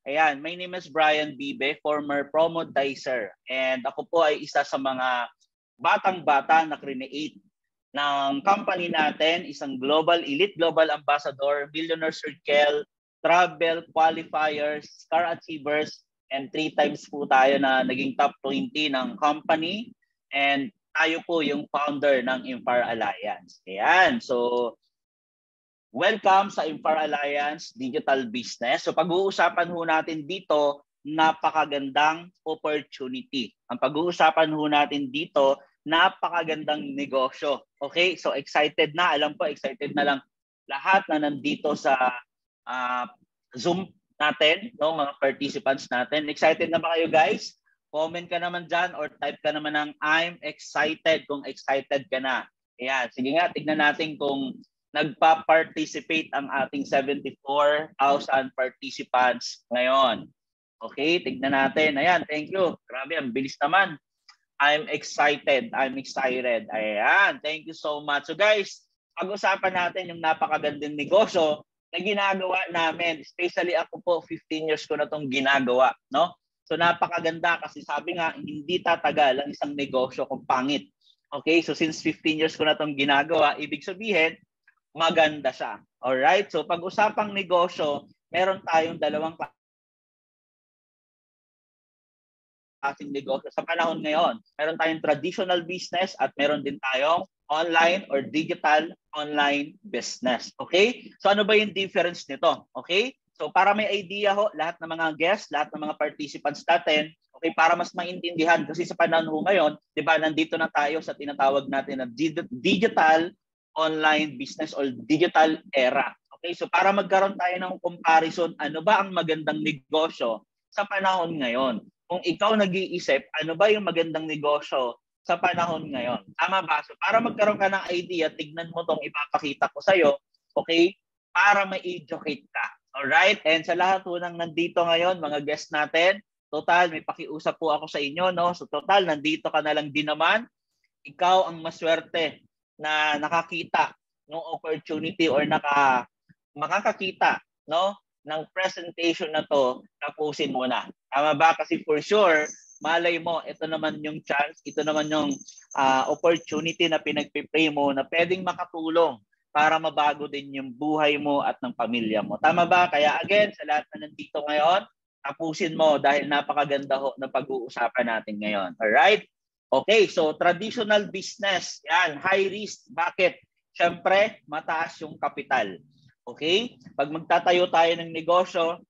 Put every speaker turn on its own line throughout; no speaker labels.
Ayan, my name is Brian Bibe, former promotizer. And ako po ay isa sa mga batang-bata na create ng company natin, isang elite global ambassador, Millionaire Circle, travel qualifiers, star achievers, and 3 times po tayo na naging top 20 ng company. And tayo po yung founder ng Empire Alliance. Ayan, so welcome sa Empire Alliance Digital Business. So pag-uusapan ho natin dito, napakagandang opportunity. Ang pag-uusapan ho natin dito, napakagandang negosyo. Okay? So excited na. Alam ko, excited na lang lahat na nandito sa Zoom natin, no, mga participants natin. Excited na ba kayo, guys? Comment ka naman dyan or type ka naman ng I'm excited kung excited ka na. Ayan. Sige nga, tignan natin kung nagpa-participate ang ating 74,000 participants ngayon. Okay, tignan natin. Ayan, thank you. Grabe, ang bilis naman. I'm excited. Ayan, thank you so much. So guys, pag-usapan natin yung napakagandang negosyo na ginagawa namin. Especially ako po, 15 years ko na itong ginagawa. No? So napakaganda kasi sabi nga, hindi tatagal ang isang negosyo kung pangit. Okay, so since 15 years ko na itong ginagawa, ibig sabihin, maganda siya. Alright? So pag-usapang negosyo, meron tayong dalawang klaseng negosyo sa panahon ngayon. Meron tayong traditional business at meron din tayong online or digital online business. Okay? So ano ba yung difference nito? Okay? So para may idea ho, lahat ng mga guests, lahat ng mga participants natin, okay, para mas maintindihan kasi sa panahon ngayon, 'di ba, nandito na tayo sa tinatawag natin na digital online business or digital era. Okay? So para magkaroon tayo ng comparison, ano ba ang magandang negosyo sa panahon ngayon? Kung ikaw nag-iisip, ano ba yung magandang negosyo sa panahon ngayon? Tama ba? So para magkaroon ka ng idea, tignan mo tong ipapakita ko sa'yo, okay? Para ma-educate ka. Alright? And sa lahat po ng nandito ngayon, mga guests natin, total, may pakiusap po ako sa inyo, no? So total, nandito ka na lang din naman. Ikaw ang maswerte na nakakita ng opportunity or makakakita, no, ng presentation na to, tapusin mo na. Tama ba? Kasi for sure, malay mo, ito naman yung chance, ito naman yung opportunity na pinagpipray mo na pwedeng makatulong para mabago din yung buhay mo at ng pamilya mo. Tama ba? Kaya again, sa lahat na nandito ngayon, tapusin mo dahil napakaganda ho na pag-uusapan natin ngayon. Alright? Okay, so traditional business, yan, high risk. Bakit? Siyempre, mataas yung kapital. Okay? Pag magtatayo tayo ng negosyo,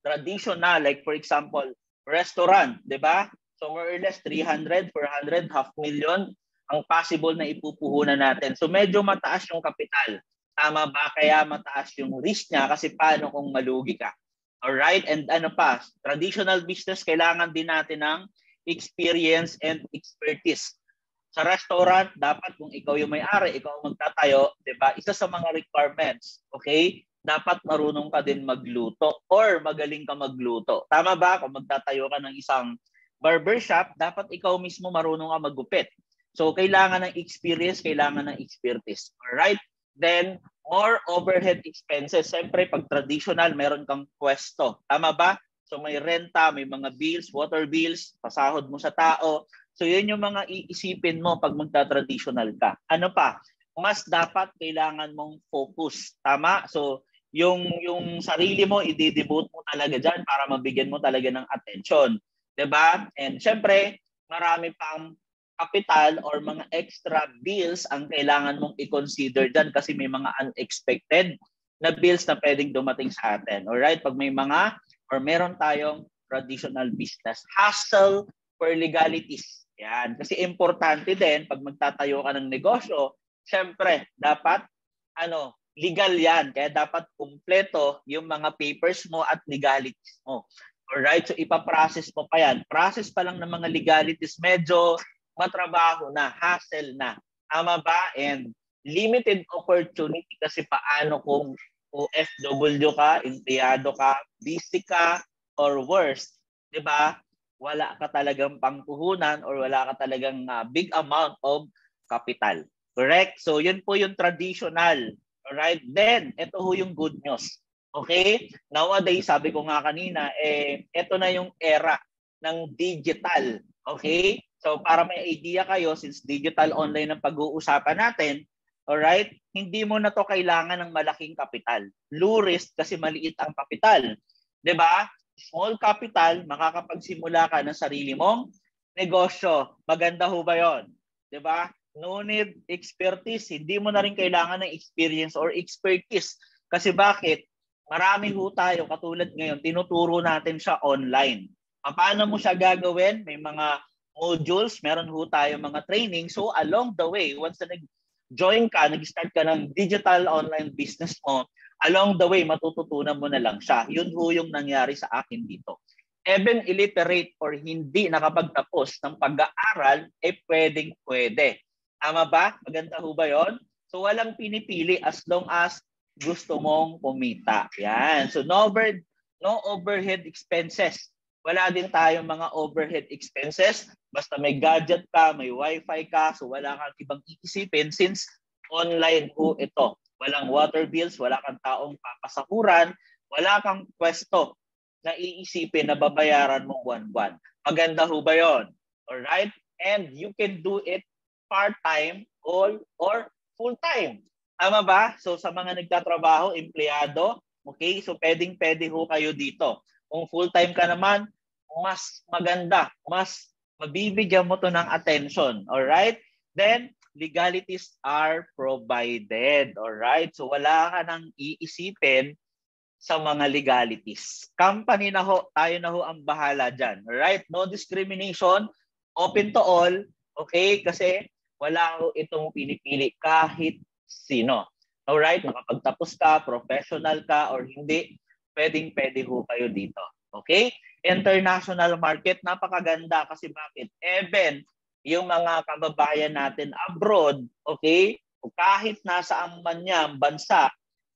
traditional, like for example, restaurant, di ba? So more or less 300, 400, half million ang possible na ipupuhunan natin. So medyo mataas yung kapital. Tama ba? Kaya mataas yung risk niya kasi paano kung malugi ka? Alright? And ano pa, traditional business, kailangan din natin ng experience and expertise. Sa restaurant, dapat kung ikaw yung may-ari, ikaw ang magtatayo, 'di ba? Isa sa mga requirements, okay? Dapat marunong ka din magluto or magaling ka magluto. Tama ba? Kung magtatayo ka ng isang barbershop, dapat ikaw mismo marunong ka maggupit. So kailangan ng experience, kailangan ng expertise. All right? Then more overhead expenses. Siyempre pag traditional, meron kang pwesto. Tama ba? So may renta, may mga bills, water bills, pasahod mo sa tao. So yun yung mga iisipin mo pag magta-traditional ka. Ano pa? Mas dapat kailangan mong focus. Tama? So yung sarili mo, i-devote mo talaga dyan para mabigyan mo talaga ng attention. 'Di ba? And syempre, marami pang capital or mga extra bills ang kailangan mong i-consider dyan kasi may mga unexpected na bills na pwedeng dumating sa atin. Alright? Pag may mga or meron tayong traditional business, hassle for legalities. Yan. Kasi importante din, pag magtatayo ka ng negosyo, syempre, dapat, legal yan. Kaya dapat kumpleto yung mga papers mo at legalities mo. Alright? So, ipaprocess mo pa yan. Process pa lang ng mga legalities, medyo matrabaho na, hassle na. Tama ba? And limited opportunity kasi paano kung OFW ka, empleyado ka, busy ka, or worse, di ba? Wala ka talagang pangpuhunan or wala ka talagang big amount of capital. Correct? So, yun po yung traditional. Alright? Then, ito ho yung good news. Okay? Nowadays, sabi ko nga kanina, ito na yung era ng digital. Okay? So para may idea kayo, since digital online ang pag-uusapan natin, alright, hindi mo na to kailangan ng malaking kapital. Low risk kasi maliit ang kapital. 'Di ba? Small capital, makakapagsimula ka ng sarili mong negosyo. Maganda ho ba 'yon? 'Di ba? No need expertise. Hindi mo na rin kailangan ng experience or expertise. Kasi bakit? Marami ho tayo, katulad ngayon, tinuturo natin siya online. Paano mo siya gagawin? May mga modules, meron ho tayo mga training. So along the way, once na nag-join ka, nag-start ka ng digital online business mo, along the way, matututunan mo na lang siya. Yun ho yung nangyari sa akin dito. Even illiterate or hindi nakapagtapos ng pag-aaral, pwedeng-pwede. Tama ba? Maganda ho ba yon? So walang pinipili as long as gusto mong kumita. Yan. So no overhead expenses. Wala din tayong mga overhead expenses. Basta may gadget ka, may wifi ka, so wala kang ibang iisipin since online ho ito. Walang water bills, wala kang taong papasahuran, wala kang pwesto na iisipin na babayaran mong buwan-buwan. Maganda ho ba yun? Alright? And you can do it part-time or full-time. Tama ba? So sa mga nagtatrabaho, empleyado, okay? So pwedeng-pwede ho kayo dito. Kung full-time ka naman, mas maganda, mas mabibigyan mo to ng attention. Alright? Then, legalities are provided. Alright? So wala ka nang iisipin sa mga legalities. Company na ho, tayo na ho ang bahala dyan. Alright? No discrimination, open to all. Okay? Kasi wala ho itong pinipili kahit sino. Alright? Nakapagtapos ka, professional ka, or hindi, pwedeng-pwede ho kayo dito. Okay? International market, napakaganda kasi bakit? Even yung mga kababayan natin abroad, okay? Kahit nasaan man yan, bansa,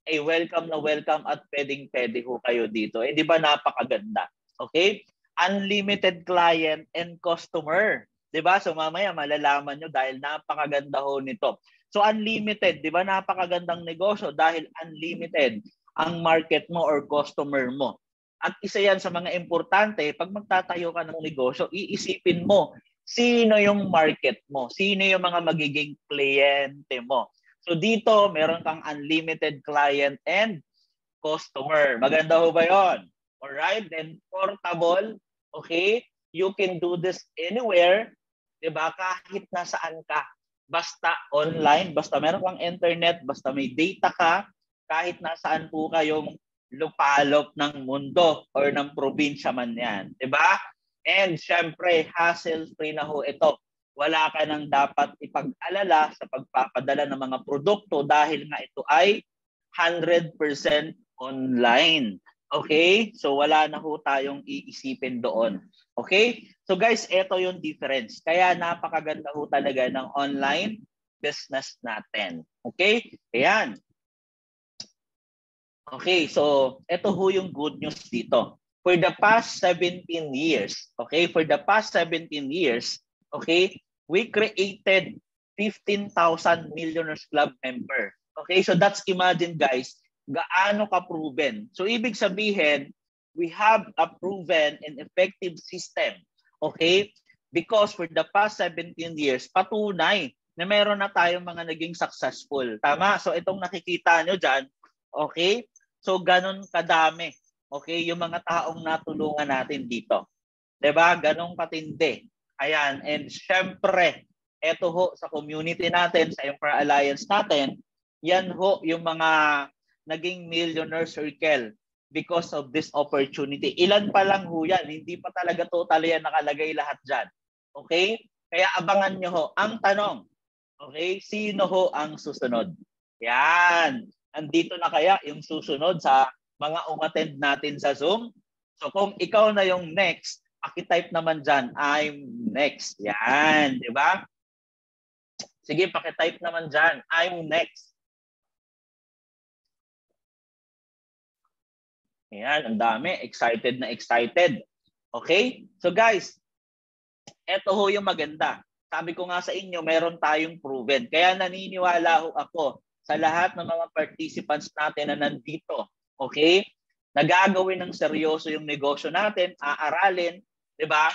ay welcome na welcome at pwedeng-pwede ho kayo dito. Di ba napakaganda? Okay? Unlimited client and customer. Di ba? So mamaya malalaman nyo dahil napakaganda ho nito. So unlimited, di ba napakagandang negosyo dahil unlimited ang market mo or customer mo. At isa yan sa mga importante, pag magtatayo ka ng negosyo, iisipin mo, sino yung market mo? Sino yung mga magiging kliyente mo? So dito, meron kang unlimited client and customer. Maganda ho ba yun? Alright? Then portable, okay? You can do this anywhere, di ba? Kahit nasaan ka. Basta online, basta meron kang internet, basta may data ka, kahit nasaan po kayong lupalop ng mundo or ng probinsya man yan. Diba? And syempre, hassle-free na ho ito. Wala ka nang dapat ipag-alala sa pagpapadala ng mga produkto dahil nga ito ay 100% online. Okay? So wala na ho tayong iisipin doon. Okay? So guys, ito yung difference. Kaya napakaganda ho talaga ng online business natin. Okay? Ayan. Okay, so ito ho yung good news dito. For the past 17 years, okay, we created 15,000 Millionaires Club member. Okay, so that's imagine guys, gaano ka-proven. So ibig sabihin, we have a proven and effective system. Okay? Because for the past 17 years, patunay na meron na tayong mga naging successful. Tama? So itong nakikita nyo dyan, okay? So ganon kadami. Okay, yung mga taong natulungan natin dito. 'Di ba? Ganong katindi. Ayan, and syempre, eto ho sa community natin, sa Empire Alliance natin, yan ho yung mga naging millionaire circle because of this opportunity. Ilan pa lang ho yan, hindi pa talaga totally yan nakalagay lahat dyan. Okay? Kaya abangan nyo ho. Ang tanong, okay, sino ho ang susunod? Yan. Andito na kaya yung susunod sa mga umattend natin sa Zoom? So kung ikaw na yung next, paki-type naman dyan, I'm next. Yan, di ba? Sige, paki-type naman dyan, I'm next. Yan, ang dami. Excited na excited. Okay? So guys, eto ho yung maganda. Sabi ko nga sa inyo, meron tayong proven. Kaya naniniwala ho ako sa lahat ng mga participants natin na nandito. Okay? Nagagawin ng seryoso yung negosyo natin, aaralin, 'di ba?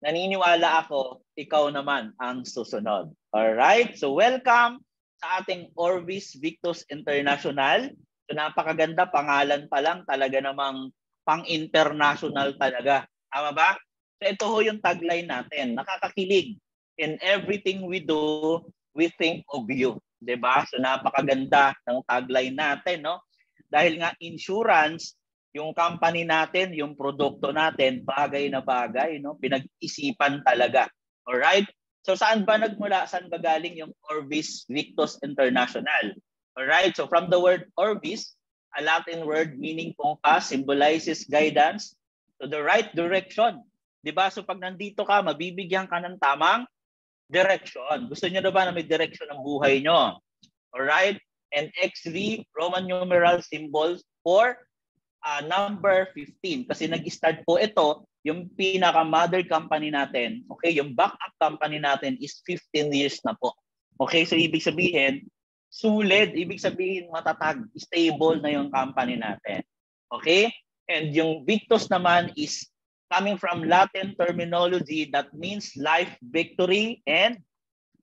Naniniwala ako, ikaw naman ang susunod. Alright? So welcome sa ating Orbis Victus International. So napakaganda, pangalan pa lang, talaga namang pang-international talaga. Tama ba? So ito ho yung tagline natin. Nakakakilig. In everything we do, we think of you. 'Di ba? So napakaganda ng tagline natin, no? Dahil nga insurance, yung company natin, yung produkto natin, bagay na bagay, no? Pinag-isipan talaga. Alright? So saan ba nagmula? Saan ba galing yung Orbis Victus International? Alright? So from the word Orbis, a Latin word meaning compass, symbolizes guidance to the right direction. Diba? So pag nandito ka, mabibigyan ka ng tamang direction. Gusto niyo na ba na may direction ng buhay nyo? Alright? And XV, Roman numeral symbols for number 15. Kasi nag-start po ito, yung pinaka-mother company natin, okay, yung backup company natin is 15 years na po. Okay, so ibig sabihin, solid, ibig sabihin matatag, stable na yung company natin. Okay? And yung Victus naman is coming from Latin terminology that means life, victory, and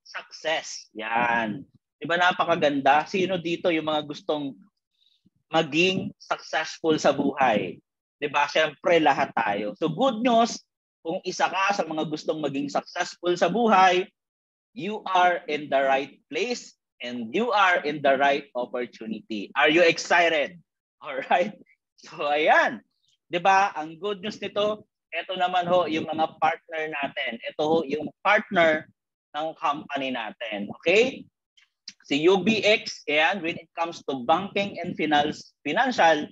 success. Yan. Diba napakaganda? Sino dito yung mga gustong maging successful sa buhay? Diba? Siyempre, lahat tayo. So good news, kung isa ka sa mga gustong maging successful sa buhay, you are in the right place and you are in the right opportunity. Are you excited? Alright? So ayan. Diba? Ang good news nito, ito naman ho yung mga partner natin. Ito ho yung partner ng company natin. Okay? Si UBX, ayan, when it comes to banking and financial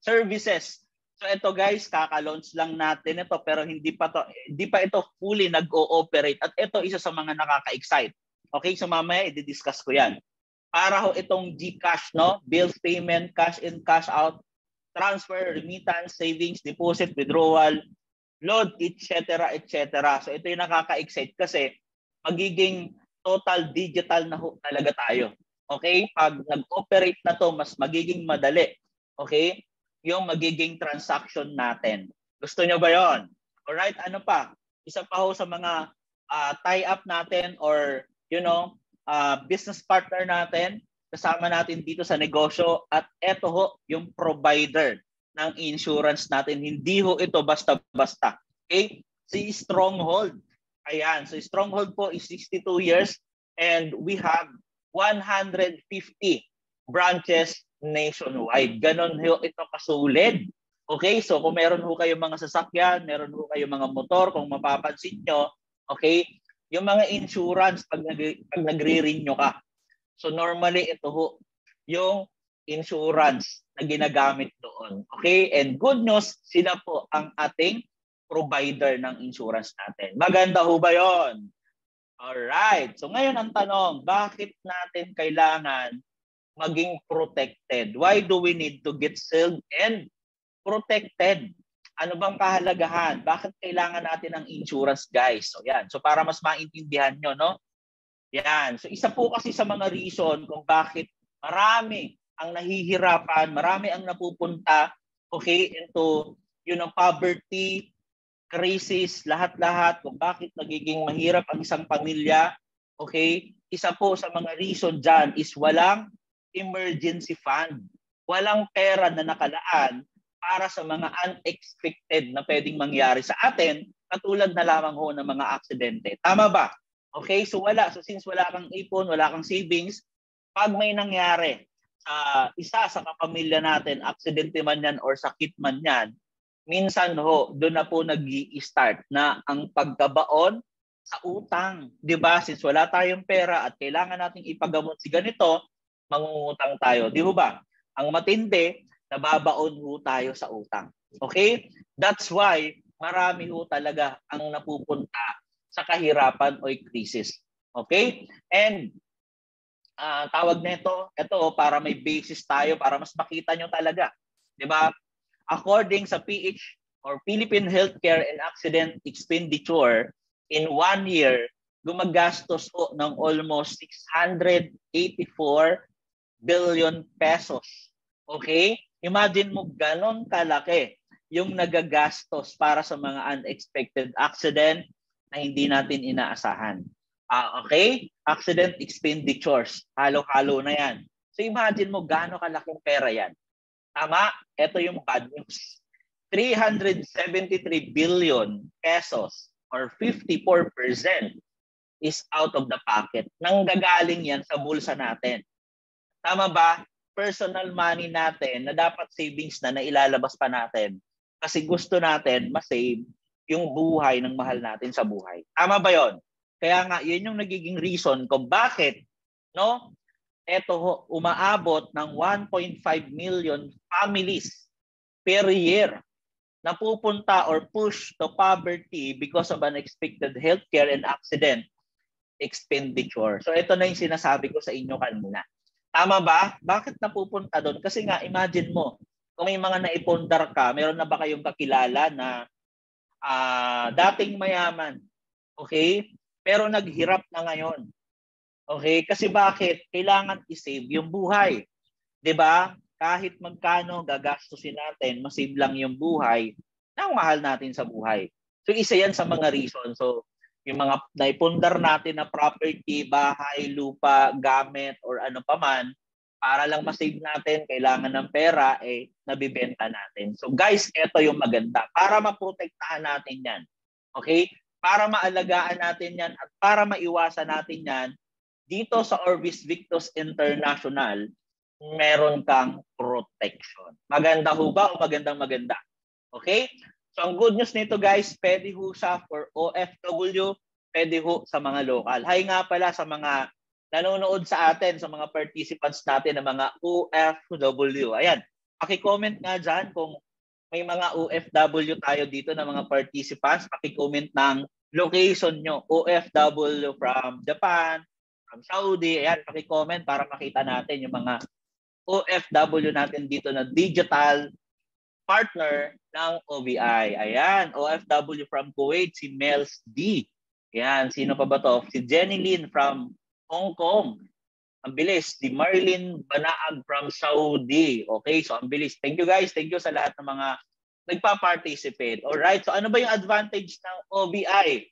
services. So ito guys, kaka-launch lang natin ito pero hindi pa ito fully nag-ooperate at ito isa sa mga nakaka-excite. Okay, so mamaya i-discuss ko 'yan. Para ho itong GCash, no? Bills payment, cash in, cash out, transfer, remittance, savings, deposit, withdrawal, load, etc., etc. So ito yung nakaka-excite kasi magiging total digital na ho talaga tayo. Okay? Pag nag-operate na to, mas magiging madali. Okay? Yung magiging transaction natin. Gusto nyo ba yon? Alright, ano pa? Isa pa ho sa mga tie-up natin or, business partner natin, kasama natin dito sa negosyo at eto ho, yung provider ng insurance natin. Hindi ho ito basta-basta. Okay? Si Stronghold. Ayan, so Stronghold po is 62 years and we have 150 branches nationwide. Ganon ho ito kasulid. Okay, so kung meron ho kayong mga sasakyan, meron ho kayong mga motor, kung mapapansin nyo, okay, yung mga insurance pag nagre-renew ka. So normally ito ho yung insurance na ginagamit doon. Okay, and good news, sila po ang ating provider ng insurance natin. Maganda ho ba yon? Alright. So ngayon ang tanong, bakit natin kailangan maging protected? Why do we need to get sealed and protected? Ano bang kahalagahan? Bakit kailangan natin ng insurance, guys? So yan. So para mas maintindihan nyo, no? Yan. So isa po kasi sa mga reason kung bakit marami ang nahihirapan, marami ang napupunta, okay, into poverty, crisis, lahat-lahat, kung bakit nagiging mahirap ang isang pamilya, okay? Isa po sa mga reason dyan is walang emergency fund. Walang pera na nakalaan para sa mga unexpected na pwedeng mangyari sa atin, katulad na lamang ho ng mga aksidente. Tama ba? Okay, so wala. So since wala kang ipon, wala kang savings, pag may nangyari sa isa sa kapamilya natin, aksidente man yan or sakit man yan, minsan ho, doon na po nag-i-start na ang pagkabaon sa utang. Diba? Since wala tayong pera at kailangan nating ipagamot si ganito, mangungutang tayo. Di ba? Ang matindi, nababaon ho tayo sa utang. Okay? That's why marami ho talaga ang napupunta sa kahirapan o krisis. Okay? And tawag nito, ito para may basis tayo, para mas makita nyo talaga. Di ba? According sa PH or Philippine Healthcare and Accident Expenditure, in 1 year, gumagastos po ng almost 684 billion pesos. Okay? Imagine mo ganon kalaki yung nagagastos para sa mga unexpected accident na hindi natin inaasahan. Okay? Accident expenditures. Halo-halo na yan. So imagine mo gaano kalaking pera yan. Tama? Ito yung bad news. 373 billion pesos or 54% is out of the pocket. Nanggagaling yan sa bulsa natin. Tama ba? Personal money natin na dapat savings na ilalabas pa natin kasi gusto natin ma-save yung buhay ng mahal natin sa buhay. Tama ba yon? Kaya nga, yun yung nagiging reason kung bakit, no? Ito umaabot ng 1.5 million families per year na pupunta or push to poverty because of unexpected healthcare and accident expenditure. So ito na yung sinasabi ko sa inyo kanina. Tama ba? Bakit napupunta doon? Kasi nga, imagine mo, kung may mga naipundar ka, meron na ba kayong kakilala na dating mayaman? Okay? Pero naghirap na ngayon. Okay? Kasi bakit? Kailangan i-save yung buhay. 'Di ba? Kahit magkano gagastusin natin, masave lang yung buhay na mahal natin sa buhay. So isa yan sa mga reason. So yung mga naipundar natin na property, bahay, lupa, gamit, or ano pa man, para lang masave natin, kailangan ng pera, nabibenta natin. So guys, ito yung maganda. Para maprotektahan natin yan. Okay? Para maalagaan natin yan at para maiwasan natin yan, dito sa Orbis Victus International, meron kang protection. Maganda ho ba o magandang-maganda? Okay? So ang good news nito guys, pwede ho siya for OFW, pwede ho sa mga local. Hi nga pala sa mga nanonood sa atin, sa mga participants natin na mga OFW. Ayan, paki-comment nga dyan kung may mga OFW tayo dito na mga participants. Paki-comment ng location nyo. OFW from Japan, from Saudi. Ayan, paki-comment para makita natin yung mga OFW natin dito na digital partner ng OBI. Ayan, OFW from Kuwait, si Mels D. Ayan, sino pa ba to? Si Jenny Lin from Hong Kong. Ang bilis. Si Marlene Banaag from Saudi. Okay, so ang bilis. Thank you guys. Thank you sa lahat ng mga nagpa-participate. Alright, so ano ba yung advantage ng OBI?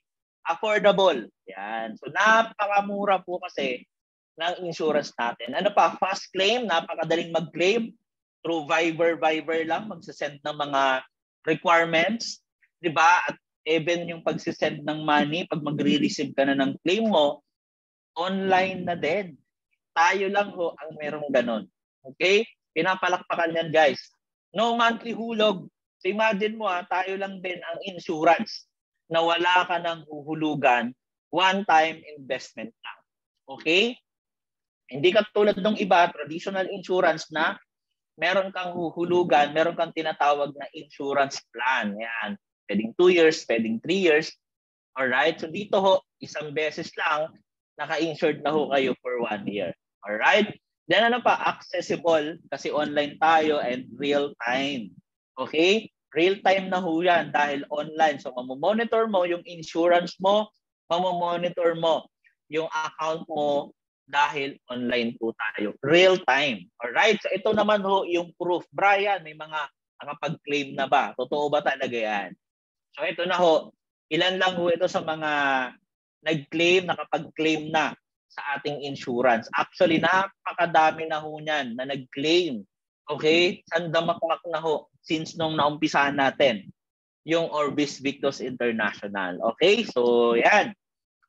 Affordable. Yan. So napakamura po kasi ng insurance natin. Ano pa? Fast claim. Napakadaling mag-claim. Through Viber lang. Magsasend ng mga requirements. Diba? At even yung pagsisend ng money, pag magre-receive ka na ng claim mo, online na din. Tayo lang ho ang merong ganon. Okay? Pinapalakpakan yan guys. No monthly hulog. So imagine mo tayo lang din ang insurance na wala ka ng huhulugan, one-time investment lang. Okay? Hindi ka tulad ng iba, traditional insurance na meron kang huhulugan, meron kang tinatawag na insurance plan. Yan. Pwedeng 2 years, pwedeng 3 years. Alright? So dito ho, isang beses lang, naka-insured na ho kayo for 1 year. Alright? Then ano pa? Accessible kasi online tayo and real time. Okay? Real time na ho yan dahil online. So mamomonitor mo yung insurance mo, mamomonitor mo yung account mo dahil online po tayo. Real time. Alright? So ito naman ho yung proof. Brian, may mga nakapag-claim na ba? Totoo ba talaga yan? So ito na ho. Ilan lang ho ito sa mga nag-claim, nakapag-claim na sa ating insurance. Actually, napakadami na ho niyan na nag-claim. Okay? Sandamakmak na ho since nung naumpisahan natin yung Orbis Victus International. Okay? So, yan.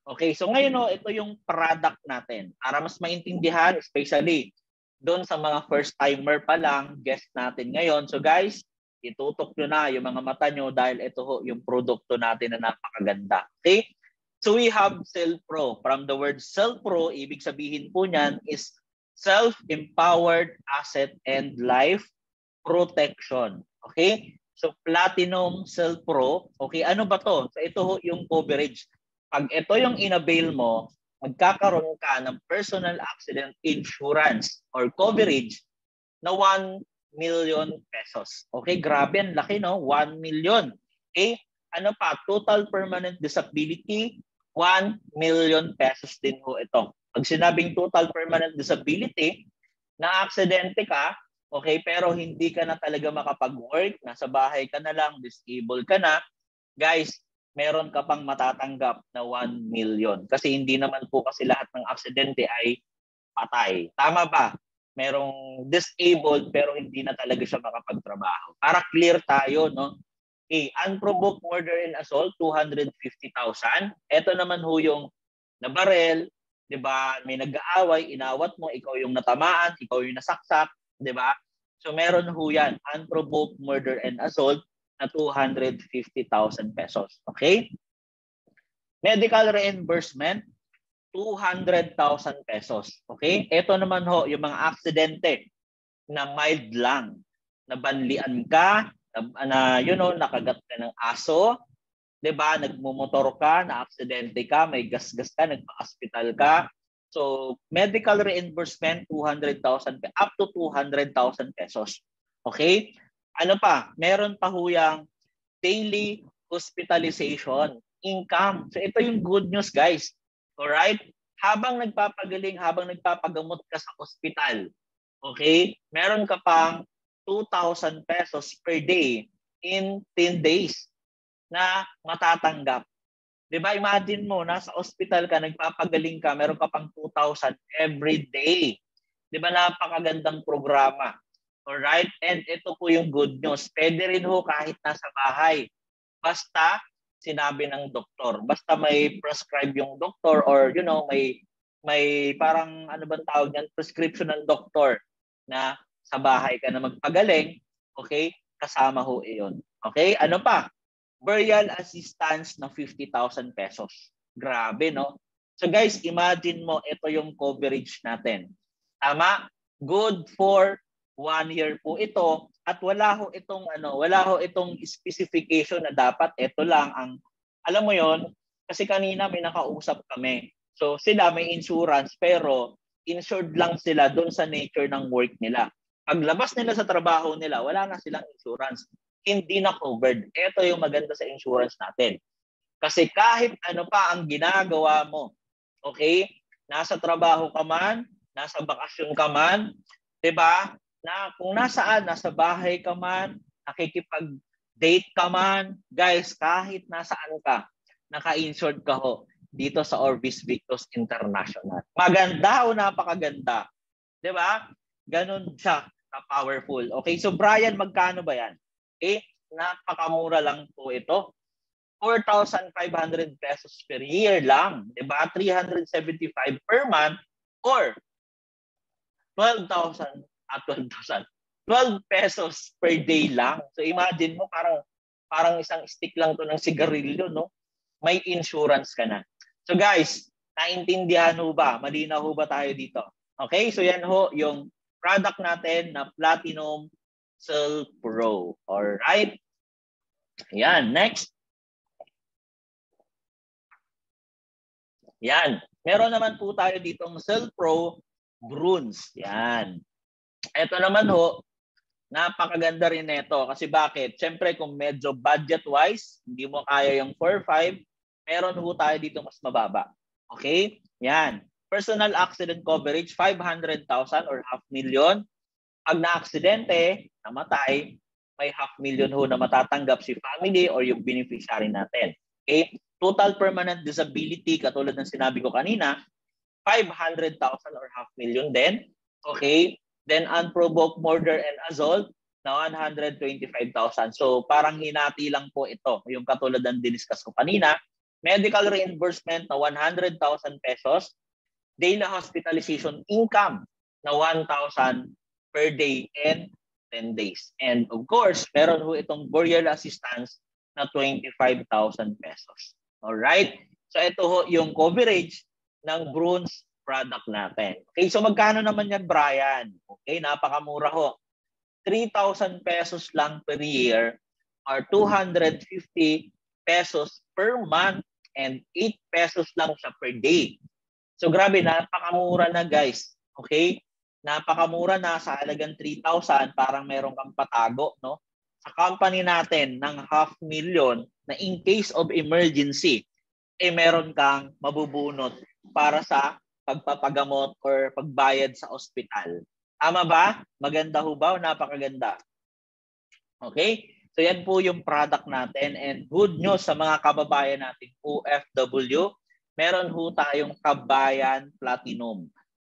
Okay, so ngayon ito yung product natin. Para mas maintindihan, especially doon sa mga first-timer pa lang, guest natin ngayon. So guys, itutok nyo na yung mga mata nyo dahil ito yung produkto natin na napakaganda. Okay? So we have SelPro. From the word SelPro, ibig sabihin po niyan is Self-Empowered Asset and Life Protection. Okay? So Platinum SelPro. Okay, ano ba to? So ito yung coverage. Pag ito yung inavail mo, magkakaroon ka ng personal accident insurance or coverage na 1 million pesos. Okay, grabe, ang laki, no? 1 million. Okay, ano pa? Total permanent disability, 1 million pesos din ho ito. Pag sinabing total permanent disability, na aksidente ka, Okay, pero hindi ka na talaga makapag-work, nasa bahay ka na lang, disabled ka na, guys, meron ka pang matatanggap na 1 million. Kasi hindi naman po kasi lahat ng aksidente ay patay. Tama ba? Merong disabled pero hindi na talaga siya makapagtrabaho. Para clear tayo, no? Okay, unprovoked murder and assault, 250,000. Ito naman ho yung nabarel, 'di ba? May nag-aaway, inawat mo, ikaw yung natamaan, ikaw yung nasaksak, 'di ba? So meron ho 'yan, unprovoked murder and assault na 250,000 pesos. Okay? Medical reimbursement, 200,000 pesos. Okay? Ito naman ho, yung mga aksidente na mild lang. Nabanlian ka, nakagat ka ng aso, 'di ba? Nagmumotor ka, na-aksidente ka, may gasgas ka, nagpa-hospital ka. So, medical reimbursement 200,000 up to 200,000 pesos. Okay? Ano pa? Meron pa huyang daily hospitalization income. So, ito yung good news, guys. Alright? Habang nagpapagaling, habang nagpapagamot ka sa ospital, okay? Meron ka pang 2,000 pesos per day in 10 days na matatanggap. 'Di ba? Imagine mo, nasa ospital ka, nagpapagaling ka, meron ka pang 2,000 every day. 'Di ba? Napakagandang programa. Alright? And ito po yung good news. Pwede rin ho kahit nasa bahay. Basta sinabi ng doktor. Basta may prescribe yung doktor or may parang ano bang tawag niyan, prescription ng doktor na sa bahay ka na magpagaling, okay? Kasama ho iyon. Okay? Ano pa? Burial assistance na 50,000 pesos. Grabe, no? So guys, imagine mo, ito yung coverage natin. Tama? Good for 1 year po ito at wala ho itong specification na dapat ito lang ang, alam mo yon, kasi kanina may nakausap kami. So sila may insurance pero insured lang sila doon sa nature ng work nila. Paglabas nila sa trabaho nila, wala na silang insurance. Hindi na covered. Ito yung maganda sa insurance natin. Kasi kahit ano pa ang ginagawa mo, okay? Nasa trabaho ka man, nasa bakasyon ka man, 'di ba? Na kung nasaan, nasa bahay ka man, nakikipag-date ka man, guys, kahit nasaan ka, naka-insured ka ho dito sa Orbis Victus International. Maganda o napakaganda. 'Di ba? Ganun siya ka-powerful. Okay, so Brian, magkano ba yan? Okay, napakamura lang po ito. 4,500 pesos per year lang. 'Di ba? 375 per month or 12,000 at 12 pesos per day lang. So imagine mo, parang isang stick lang to ng sigarilyo, no? May insurance ka na. So guys, naintindihan ho ba? Malinaw ho ba tayo dito? Okay, so yan ho yung product natin na Platinum Cell Pro. Alright? Yan, next. Yan. Meron naman po tayo ditong Cell Pro Bruns. Yan. Ito naman ho, napakaganda rin nito. Kasi bakit? Siyempre kung medyo budget-wise, hindi mo kaya yung 4-5, meron ho tayo dito mas mababa. Okay? Yan. Personal accident coverage, 500,000 or 500,000. Pag na-aksidente, namatay, may 500,000 ho na matatanggap si family or yung beneficiary natin. Okay? Total permanent disability, katulad ng sinabi ko kanina, 500,000 or 500,000 din. Okay? Then unprovoked murder and assault na 125,000. So parang hinati lang po ito, yung katulad ng diniscuss ko kanina. Medical reimbursement na 100,000 pesos. Daily hospitalization income na 1,000 per day and 10 days. And of course, meron ho itong burial assistance na 25,000 pesos. Alright? So ito ho yung coverage ng Bruns product natin. Okay, so magkano naman yan, Brian? Okay, napakamura ho. 3,000 pesos lang per year or 250 pesos per month and 8 pesos lang siya per day. So grabe, napakamura na guys. Okay? Napakamura na sa halagang 3,000, parang meron kang patago, no? Sa company natin ng 500,000 na in case of emergency, meron kang mabubunot para sa pagpapagamot or pagbayad sa ospital. Tama ba? Maganda ho ba o napakaganda? Okay? So yan po yung product natin, and good news sa mga kababayan natin OFW, meron ho tayong Kabayan Platinum.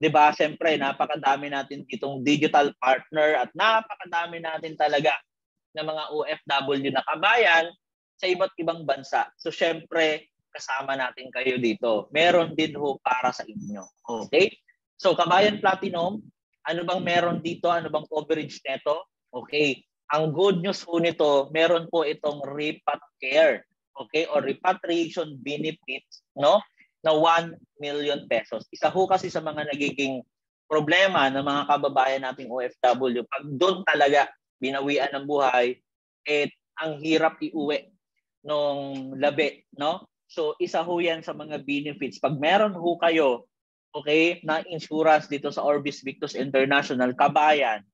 'Di ba? Siyempre, napakadami natin ditong digital partner at napakadami natin talaga ng mga OFW na kabayan sa iba't ibang bansa. So siyempre, kasama natin kayo dito. Meron din ho para sa inyo. Okay? So Kabayan Platinum, ano bang meron dito? Ano bang coverage nito? Okay. Ang good news po nito, meron po itong repat care, okay, or repatriation benefits, no, na 1 million pesos. Isa ho kasi sa mga nagiging problema ng mga kababayan nating OFW, pag doon talaga binawian ng buhay, ang hirap iuwi nung labi, no? So isa ho yan sa mga benefits. Pag meron ho kayo, okay, na insurance dito sa Orbis Victus International Kabayan,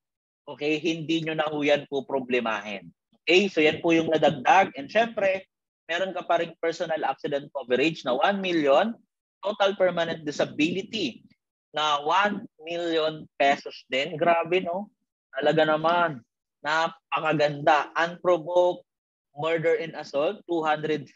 okay, hindi nyo na ho yan po problemahin. Okay, so yan po yung nadagdag. And syempre, meron ka pa rin personal accident coverage na 1 million, total permanent disability na 1 million pesos din. Grabe, no? Talaga naman. Napakaganda. Unprovoked murder and assault, 250.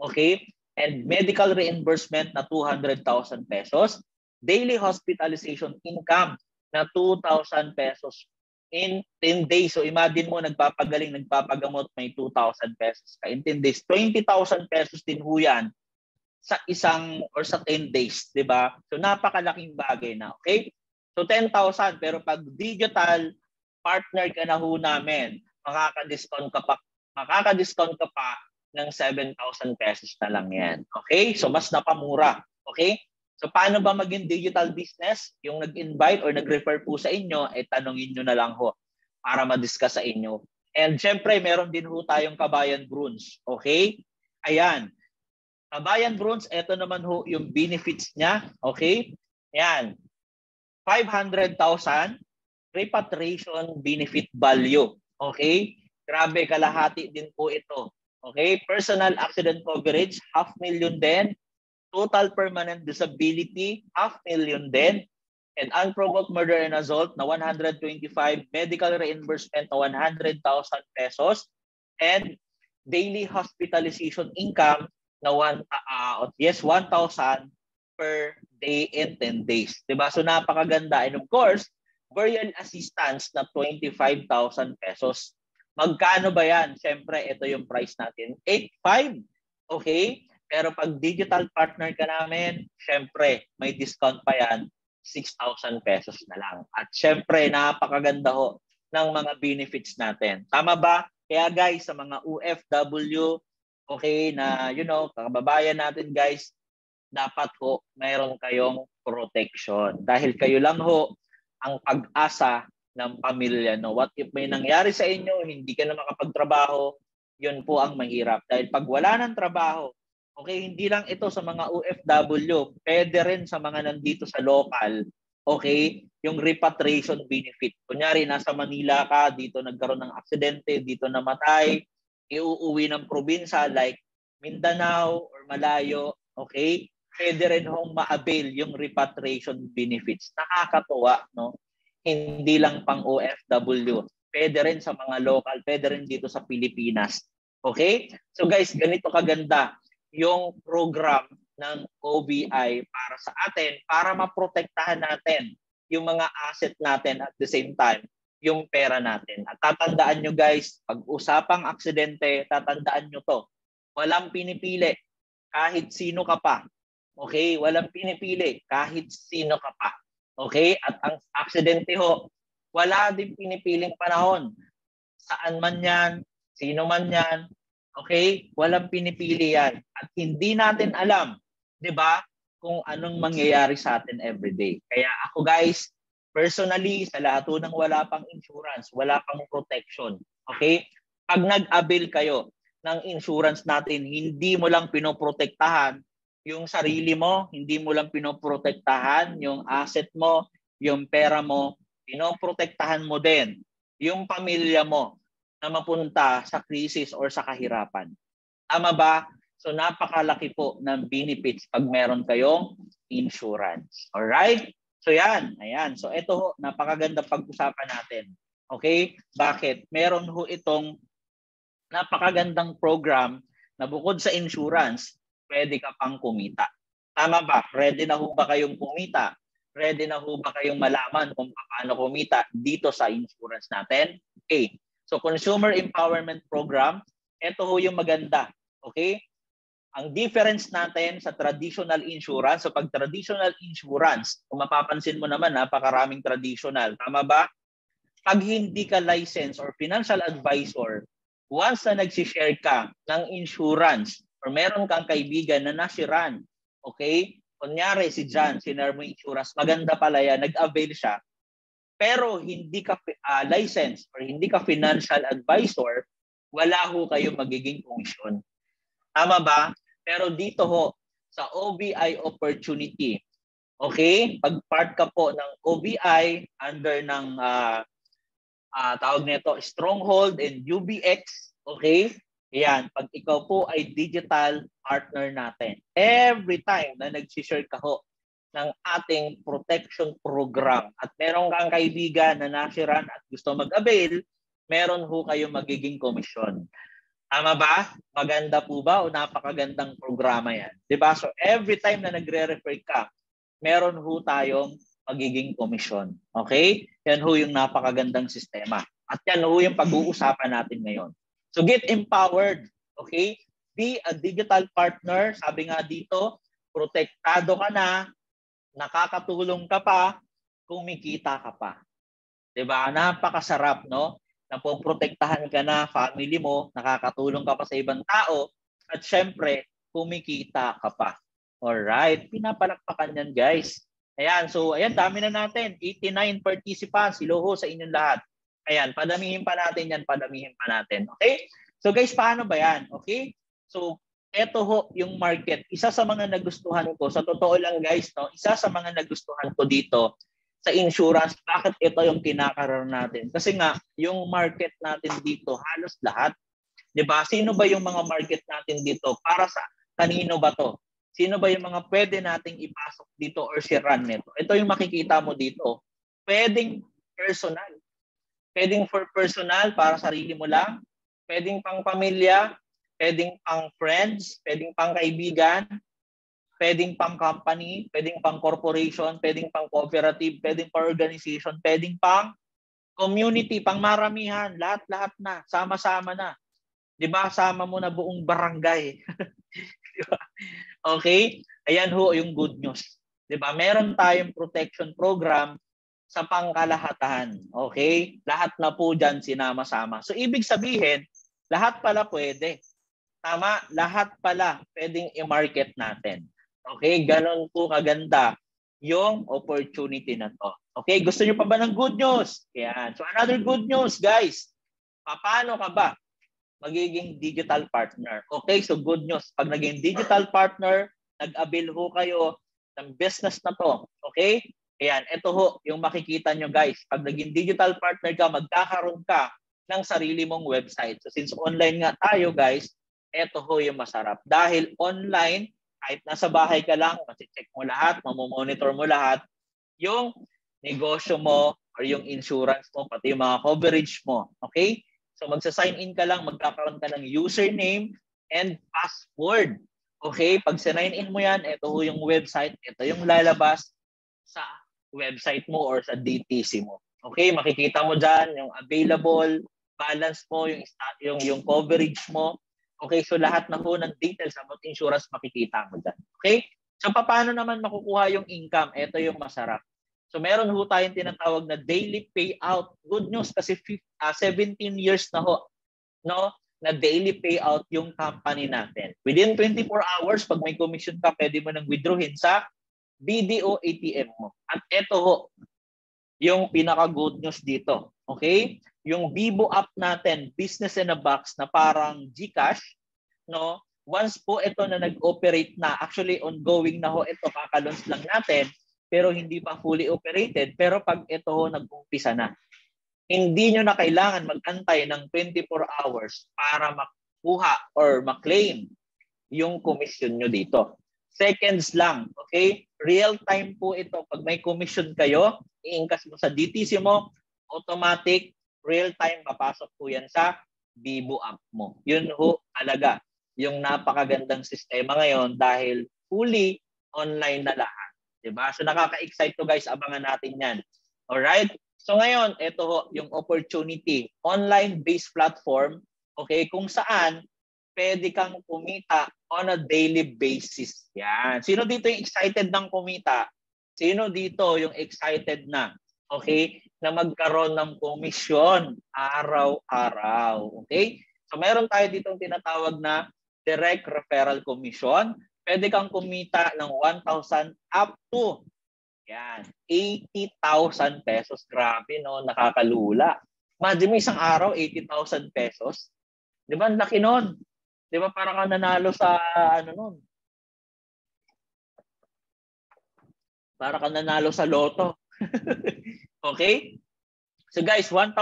Okay? And medical reimbursement na 200,000 pesos. Daily hospitalization income na 2,000 pesos in 10 days. So imagine mo, nagpapagaling, nagpapagamot, may 2,000 pesos ka. In 10 days, 20,000 pesos din ho yan sa isang or sa 10 days, di ba? So napakalaking bagay na, okay? So 10,000, pero pag digital partner ka na ho namin, makaka-discount ka pa ng 7,000 pesos na lang yan. Okay? So mas napamura. Okay? So paano ba maging digital business? Yung nag-invite or nag-refer po sa inyo, tanongin nyo na lang ho para ma-discuss sa inyo. And syempre, meron din ho tayong Kabayan Bruns. Okay? Ayan. Kabayan Bruns, ito naman ho yung benefits niya. Okay? Ayan. 500,000 repatriation benefit value. Okay? Grabe, kalahati din po ito. Okay? Personal accident coverage, 500,000 din. Total permanent disability, 500,000 din. And unprovoked murder and assault na 125, medical reimbursement na 100,000 pesos, and daily hospitalization income na 1,000 per day in 10 days. Diba? So napakaganda. And of course, burial assistance na 25,000 pesos. Magkano ba yan? Siyempre, ito yung price natin. 8,500. Okay? Pero pag digital partner ka namin, syempre, may discount pa yan, 6,000 pesos na lang. At syempre, napakaganda ho ng mga benefits natin. Tama ba? Kaya guys, sa mga OFW, okay, na, kababayan natin guys, dapat ho, mayroon kayong protection. Dahil kayo lang ho ang pag-asa ng pamilya. No? What if may nangyari sa inyo, hindi ka na makapagtrabaho, yun po ang mahirap. Dahil pag wala ng trabaho, okay, hindi lang ito sa mga OFW, pwede rin sa mga nandito sa local, okay, yung repatriation benefit. Kunyari, nasa Manila ka, dito nagkaroon ng aksidente, dito namatay, iuuwi ng probinsya like Mindanao or Malayo, okay, pwede rin hong ma-avail yung repatriation benefits. Nakakatuwa, no? Hindi lang pang OFW, pwede rin sa mga local, pwede rin dito sa Pilipinas. Okay? So guys, ganito kaganda yung program ng OBI para sa atin, para maprotektahan natin yung mga asset natin at the same time, yung pera natin. At tatandaan nyo guys, pag usapang aksidente, tatandaan nyo to. Walang pinipili kahit sino ka pa. Okay? Walang pinipili kahit sino ka pa. Okay? At ang aksidente ho, wala din pinipiling panahon. Saan man yan, sino man yan, okay? Walang pinipili yan. At hindi natin alam, di ba, kung anong mangyayari sa atin everyday. Kaya ako guys, personally, sa lahat ng wala pang insurance, wala pang protection, okay? Pag nag-avail kayo ng insurance natin, hindi mo lang pinoprotektahan yung sarili mo, hindi mo lang pinoprotektahan yung asset mo, yung pera mo, pinoprotektahan mo din yung pamilya mo na mapunta sa crisis or sa kahirapan. Tama ba? So napakalaki po ng benefits pag meron kayong insurance. Alright? So yan, ayan. So ito ho, napakaganda pag-usapan natin. Okay? Bakit? Meron ho itong napakagandang program na bukod sa insurance, pwede ka pang kumita. Tama ba? Ready na ho ba kayong kumita? Ready na ho ba kayong malaman kung paano kumita dito sa insurance natin? Okay. So Consumer Empowerment Program, ito ho yung maganda. Okay? Ang difference natin sa traditional insurance, so pag traditional insurance, kung mapapansin mo naman, napakaraming traditional. Tama ba? Pag hindi ka licensed or financial advisor, once na nag-share ka ng insurance or meron kang kaibigan na nasiran, okay? Kunyari si John, sinare mo insurance, maganda pala yan, nag-avail siya, pero hindi ka licensed or hindi ka financial advisor, wala ho kayo magiging komisyon. Tama ba? Pero dito ho, sa OBI opportunity, okay? Pag part ka po ng OBI under ng tawag nito Stronghold and UBX, okay? Yan, pag ikaw po ay digital partner natin, every time na nag-share ka ho ng ating protection program at meron kang kaibigan na nasiran at gusto mag-avail, meron ho kayo magiging komisyon. Tama ba? Maganda po ba o napakagandang programa yan? Diba? So every time na nagre-refer ka, meron ho tayong magiging komisyon. Okay? Yan ho yung napakagandang sistema. At yan ho yung pag-uusapan natin ngayon. So get empowered. Okay? Be a digital partner. Sabi nga dito, protektado ka na, nakakatulong ka pa, kumikita ka pa. Diba? Napakasarap, no? Napoprotektahan ka na, family mo, nakakatulong ka pa sa ibang tao, at syempre, kumikita ka pa. Alright, pinapalakpakan yan guys. Ayan, so ayan, dami na natin. 89 participants, iloho sa inyong lahat. Ayan, padamihin pa natin yan, padamihin pa natin. Okay? So guys, paano ba yan? Okay? So, eto ho yung market. Isa sa mga nagustuhan ko, sa totoo lang guys, no, isa sa mga nagustuhan ko dito, sa insurance, bakit ito yung kinakaroon natin? Kasi nga, yung market natin dito, halos lahat. Diba? Sino ba yung mga market natin dito? Para sa kanino ba to? Sino ba yung mga pwede nating ipasok dito or siran nito? Ito yung makikita mo dito. Pwedeng personal. Pwedeng for personal, para sarili mo lang. Pwedeng pang pamilya. Pwedeng pang friends. Pwedeng pang kaibigan. Pwedeng pang company, pwedeng pang corporation, pwedeng pang cooperative, pwedeng pang organization, pwedeng pang community, pang maramihan, lahat-lahat na, sama-sama na. 'Di ba? Sama mo na buong barangay. Diba? Okay? Ayan ho yung good news. 'Di ba? Meron tayong protection program sa pangkalahatan. Okay? Lahat na po diyan sinama-sama. So ibig sabihin, lahat pala pwede. Tama, lahat pala pwedeng i-market natin. Okay, ganon po kaganda yung opportunity na to. Okay, gusto niyo pa ba ng good news? Yan. So another good news, guys. Paano ka ba magiging digital partner? Okay, so good news. Pag naging digital partner, nag-avail ho kayo ng business na to. Okay? Ayan, ito ho yung makikita nyo guys. Pag naging digital partner ka, magkakaroon ka ng sarili mong website. So since online nga tayo guys, ito ho yung masarap. Dahil online, kahit nasa bahay ka lang, masi-check mo lahat, mamomonitor mo lahat, yung negosyo mo or yung insurance mo, pati yung mga coverage mo. Okay? So magsa-sign in ka lang, magkakaroon ka ng username and password. Okay? Pag sign in mo yan, ito yung website, ito yung lalabas sa website mo or sa DTC mo. Okay? Makikita mo dyan yung available balance mo, yung coverage mo. Okay, so lahat na po ng details about insurance makikita mo dyan. Okay? So paano naman makukuha yung income? Ito yung masarap. So meron ho tayong tinatawag na daily payout. Good news kasi 17 years na ho, no, na daily payout yung company natin. Within 24 hours, pag may commission ka, pwede mo nang withdrawin sa BDO ATM mo. At ito ho, yung pinaka-good news dito. Okay? Yung Vivo app natin, business in a box na parang GCash, no? Once po ito na nag-operate na, actually ongoing na ho ito, kakalaunch lang natin, pero hindi pa fully operated, pero pag ito ho nag-umpisa na, hindi nyo na kailangan mag-antay ng 24 hours para makuha or maklaim yung commission nyo dito. Seconds lang. Okay? Real time po ito. Pag may commission kayo, i-encash mo sa DTC mo, automatic, real time, papasok po yan sa Bibo app mo. Yun ho, alaga. Yung napakagandang sistema ngayon dahil fully online na lahat. Diba? So nakaka-excite to guys, abangan natin yan. Alright? So ngayon, ito ho, yung opportunity. Online-based platform, okay, kung saan pwede kang kumita on a daily basis. Yan. Sino dito yung excited ng kumita? Sino dito yung excited na, okay, na magkaroon ng komisyon araw-araw? Okay? So meron tayo ditong tinatawag na direct referral commission. Pwede kang kumita ng 1,000 up to yan, 80,000 pesos. Grabe, no? Nakakalula. Imagine mo isang araw, 80,000 pesos. Di ba? Laki nun. Di ba? Parang ka nanalo sa, ano nun? Parang ka nanalo sa loto. Okay? So guys, 1,000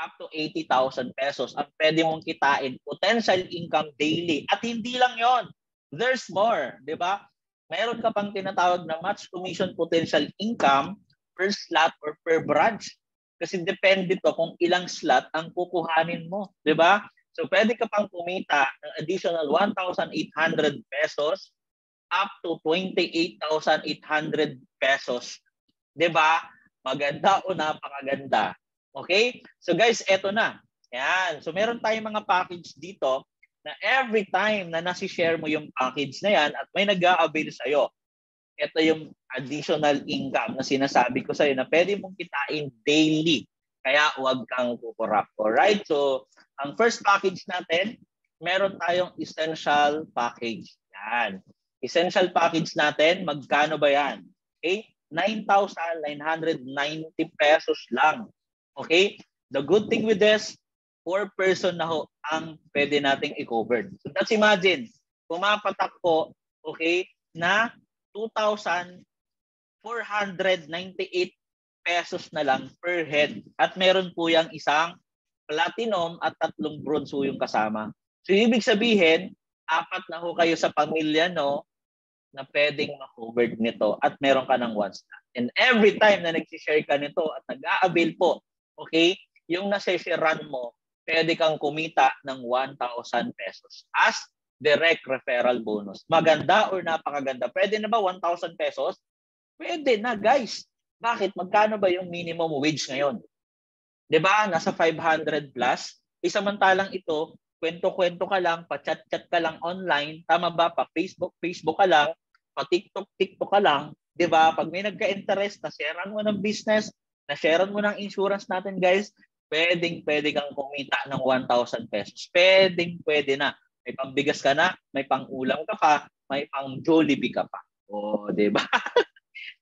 up to 80,000 pesos ang pwede mong kitain, potential income daily. At hindi lang yon, there's more, di ba? Mayroon ka pang tinatawag na match commission potential income per slot or per branch. Kasi depende to kung ilang slot ang kukuhanin mo, di ba? So pwede ka pang kumita ng additional 1,800 pesos up to 28,800 pesos. Di ba? Maganda o napakaganda. Okay? So guys, eto na. Yan. So meron tayong mga package dito na every time na nasi-share mo yung package na yan at may nag-a-avail sa'yo, ito yung additional income na sinasabi ko sa'yo na pwede mong kitain daily. Kaya huwag kang kukurap. Alright? So, ang first package natin, meron tayong essential package. Yan. Essential package natin, magkano ba yan? Okay? 9,990 pesos lang. Okay? The good thing with this, 4 person na ho ang pwede nating i-cover. So let's imagine, pumapatak po, okay, na 2,498 pesos na lang per head. At meron po yung isang platinum at 3 bronze ho yung kasama. So ibig sabihin, 4 na ho kayo sa pamilya, no, na pwedeng ma-covered nito at meron ka ng 1 slot. And every time na nag-share ka nito at nag-a-avail po, okay, yung nasa-sharean mo, pwede kang kumita ng 1,000 pesos as direct referral bonus. Maganda or napakaganda? Pwede na ba 1,000 pesos? Pwede na, guys. Bakit? Magkano ba yung minimum wage ngayon? 'Di ba? Nasa 500 plus. Samantalang ito, kwento-kwento ka lang, pa-chat-chat ka lang online, tama ba? Pa-Facebook ka lang, pa-TikTok ka lang, 'di ba? Pag may nagka-interest, na-sharean mo ng business, na-sharean mo ng insurance natin, guys, pwede kang kumita ng 1,000 pesos. Pwede na. May pambigas ka na, may pang-ulam ka pa, may pang-Jollibee ka pa. O, di ba?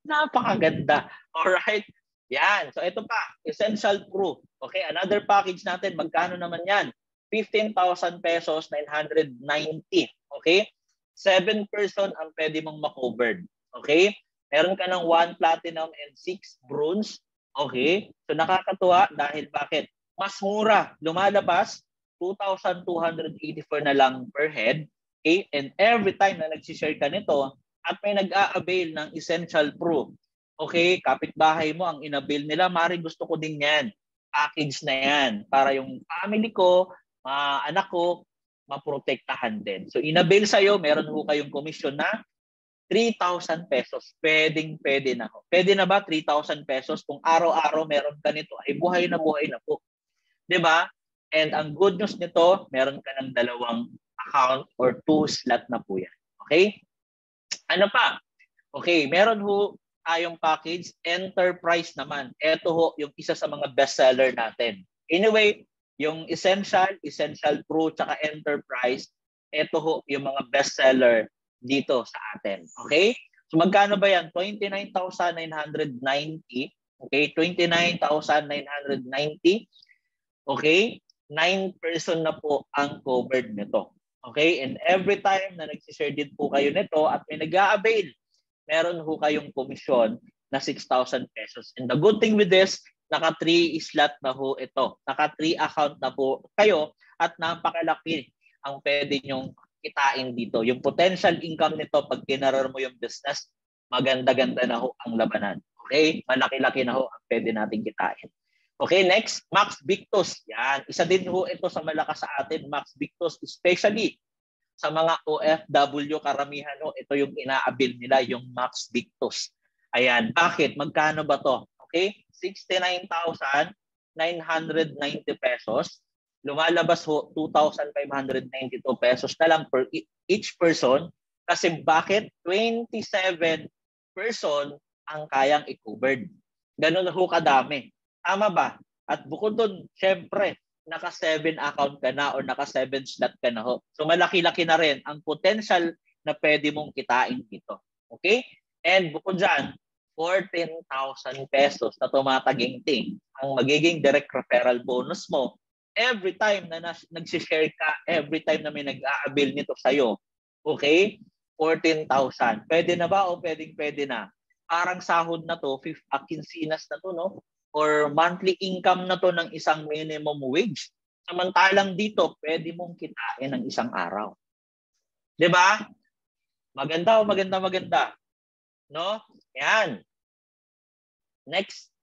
Napakaganda. Alright? Yan. So, ito pa. Essential Pro. Okay, another package natin. Magkano naman yan? 15,000 pesos, 990. Okay? 7 person ang pwede mong ma-covered. Okay? Meron ka ng 1 platinum and 6 bronze. Okay? So nakakatuwa dahil bakit? Mas mura. Lumalabas, 2,284 na lang per head. Okay? And every time na nagsishare ka nito at may nag-a-avail ng Essential Pro, okay, kapitbahay mo ang inabil nila, mari gusto ko din yan. Package na yan para yung family ko, anak ko, maprotektahan din. So inabil sa'yo, meron ho kayong komisyon na 3,000 pesos. Pwede na. Pwede na ba 3,000 pesos? Kung araw-araw meron ka nito, ay buhay na po. 'Di ba? And ang good news nito, meron ka ng 2 account or 2 slot na po yan. Okay? Ano pa? Okay, meron ho tayong package, Enterprise naman. Ito ho yung isa sa mga bestseller natin. Anyway, yung Essential Pro, tsaka Enterprise, ito ho yung mga bestseller dito sa atin. Okay? So magkano ba yan? 29,990. Okay? 29,990. Okay? 9 person na po ang covered nito. Okay? And every time na nagsishare din po kayo nito at may nag-a-avail, meron ho kayong komisyon na 6,000 pesos. And the good thing with this, naka 3 slot na ho ito. Naka 3 account na po kayo at napakalaki ang pwede nyong kitain dito. Yung potential income nito, pag kinarar mo yung business, maganda-ganda na ho ang labanan. Okay? Malaki-laki na ho ang pwede natin kitain. Okay, next, Max Victus. Yan. Isa din ho ito sa malakas sa atin, Max Victus, especially sa mga OFW karamihan ho, ito yung inaabil nila, yung Max Victus. Ayan. Bakit? Magkano ba to? Okay? 69,990 pesos. Lumalabas ho 2,592 pesos na lang per each person. Kasi bakit? 27 person ang kayang i-covered. Ganun ho kadami. Tama ba? At bukod doon, syempre, naka-7 account ka na or naka-7 slot ka na ho. So malaki-laki na rin ang potential na pwede mong kitain dito. Okay? And bukod dyan, 14,000 pesos na tumataginting ang magiging direct referral bonus mo every time na nagsishare ka, every time na may nag-aabil nito sa'yo. Okay? 14,000. Pwede na ba o pwede na? Parang sahod na to, kinsinas na to, no? Or monthly income na to ng isang minimum wage. Samantalang dito, pwede mong kitain ng isang araw. 'Di ba? Maganda o maganda. No? Yan. Next,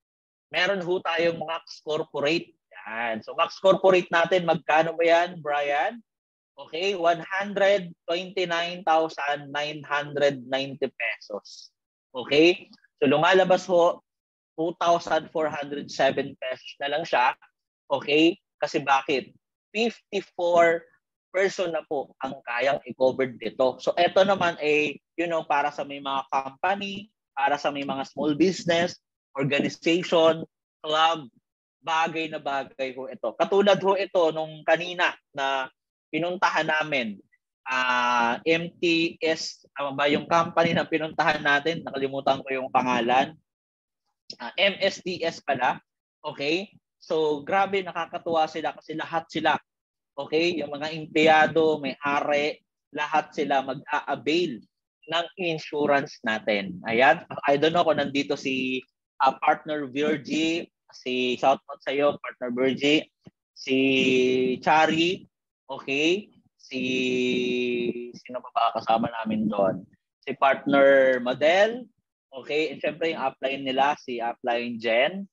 meron ho tayong Max Corporate. Yan. So Max Corporate natin, magkano ba yan, Brian? Okay, 129,990 pesos. Okay? So lumalabas ho 2,407 pesos na lang siya. Okay? Kasi bakit? 54 person na po ang kayang i-cover dito. So ito naman ay, para sa may mga company, para sa may mga small business, organization, club, bagay na bagay ho ito. Katulad ho ito nung kanina na pinuntahan namin, MTS, ba yung company na pinuntahan natin? Nakalimutan ko yung pangalan. MSDS pala. Okay? So, grabe, nakakatuwa sila kasi lahat sila, okay, yung mga empleyado, may-ari, lahat sila mag-a-avail ng insurance natin. Ayan. I don't know kung nandito si partner Virgie, si shoutout sa iyo, partner Virgie, si Chari, okay, sino pa ba kasama namin doon? Si partner Madel, okay, and syempre yung upline nila, si upline Jen.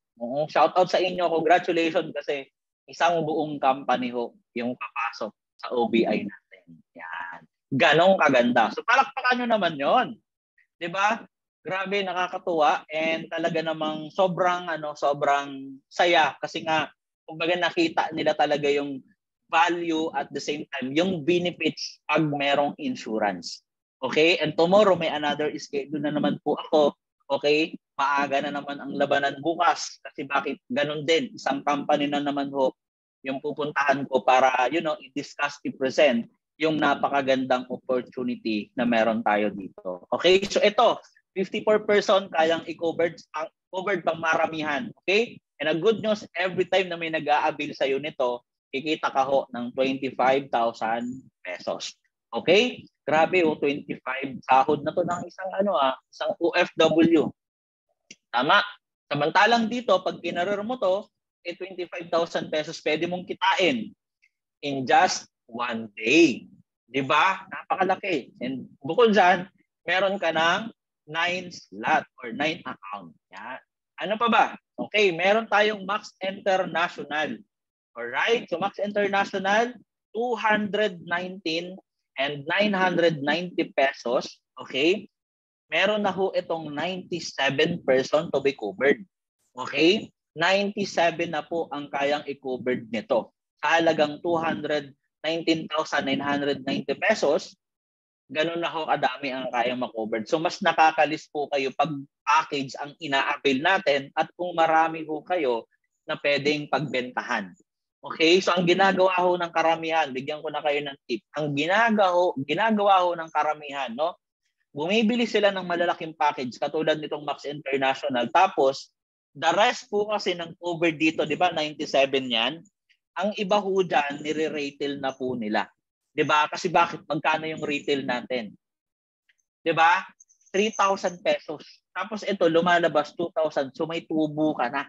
Shoutout sa inyo, congratulations kasi isang buong company ho yung papasok sa OBI natin. Yan. Ganong kaganda. So palakpakan nyo naman yon, 'di ba? Grabe, nakakatuwa and talaga namang sobrang saya kasi nga kumbaga nakita nila talaga yung value at the same time yung benefits pag merong insurance. Okay? And tomorrow may another schedule na naman po ako. Okay? Maaga na naman ang labanan bukas kasi bakit ganun din, isang company na naman ho yung pupuntahan ko para i-discuss, i-present yung napakagandang opportunity na meron tayo dito. Okay? So ito, 54% kayang i-covered pang maramihan. Okay? And a good news, every time na may nag-aabil sa iyo nito, kikita ka ho ng 25,000 pesos. Okay? Grabe 25 sahod na to ng isang OFW. Tama? Samantalang dito, pag kinarar mo to, 25,000 pesos pwede mong kitain in just one day. 'Di ba? Napakalaki. And bukod dyan, meron ka ng 9 slot or 9 account. Yan. Ano pa ba? Okay, meron tayong Max International. Alright? So Max International, 219 and 990 pesos. Okay? Meron na ho itong 97 person to be covered. Okay? 97 na po ang kayang i-covered nito. Sa halagang 219,990 pesos, ganun na ho kadami ang kayang ma-covered. So mas nakakalis po kayo pag package ang ina-avail natin at kung marami ho kayo na pwedeng pagbentahan. Okay? So ang ginagawa ho ng karamihan, bigyan ko na kayo ng tip. Ang ginagawa ho ng karamihan, no? Bumibili sila ng malalaking package katulad nitong Max International. Tapos the rest po kasi ng cover dito, di ba, 97 yan. Ang iba ho dyan, nire-retail na po nila. Di ba? Kasi bakit? Magkano yung retail natin? Di ba? 3,000 pesos. Tapos ito, lumalabas 2,000. So may tubo ka na.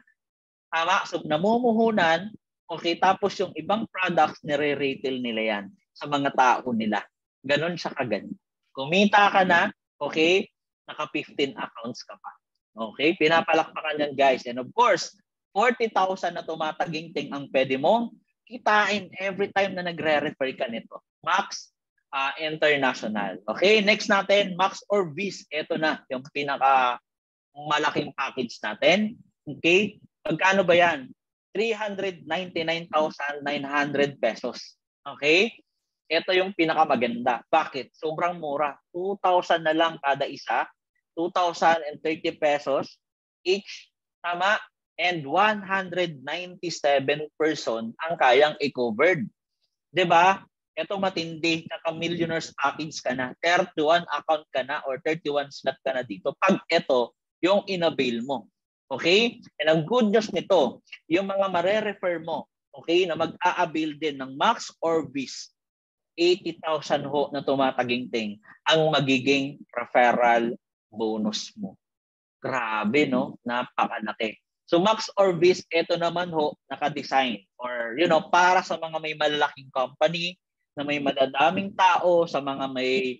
Tama? So namumuhunan, okay, tapos yung ibang products, nire-retail nila yan sa mga tao nila. Ganon siya kaganda. Kumita ka na, okay, naka 15 accounts ka pa. Okay, pinapalakpakan yan guys. And of course, 40,000 na tumataginting ang pwede mong kitain every time na nagre-refer ka nito. Max International. Okay, next natin, Max or Viz. Ito na yung pinaka malaking package natin. Okay, magkano ba yan? 399,900 pesos. Okay? Ito yung pinakamaganda. Bakit? Sobrang mura. 2,000 na lang kada isa. 2,030 pesos each. Tama? And 197 person ang kayang i-covered. 'Di ba? Ito matindi. Naka-millionaires package ka na. 31 account ka na or 31 slot ka na dito. Pag ito, yung in-avail mo. Okay? And ang good news nito, yung mga mare-refer mo, okay, na mag-a-avail din ng Max or Viz, 80,000 ho na tumataginting ang magiging referral bonus mo. Grabe, no? Napakalaki. So Max or Viz, ito naman ho, naka-design or, para sa mga may malalaking company, na may madadaming tao, sa mga may,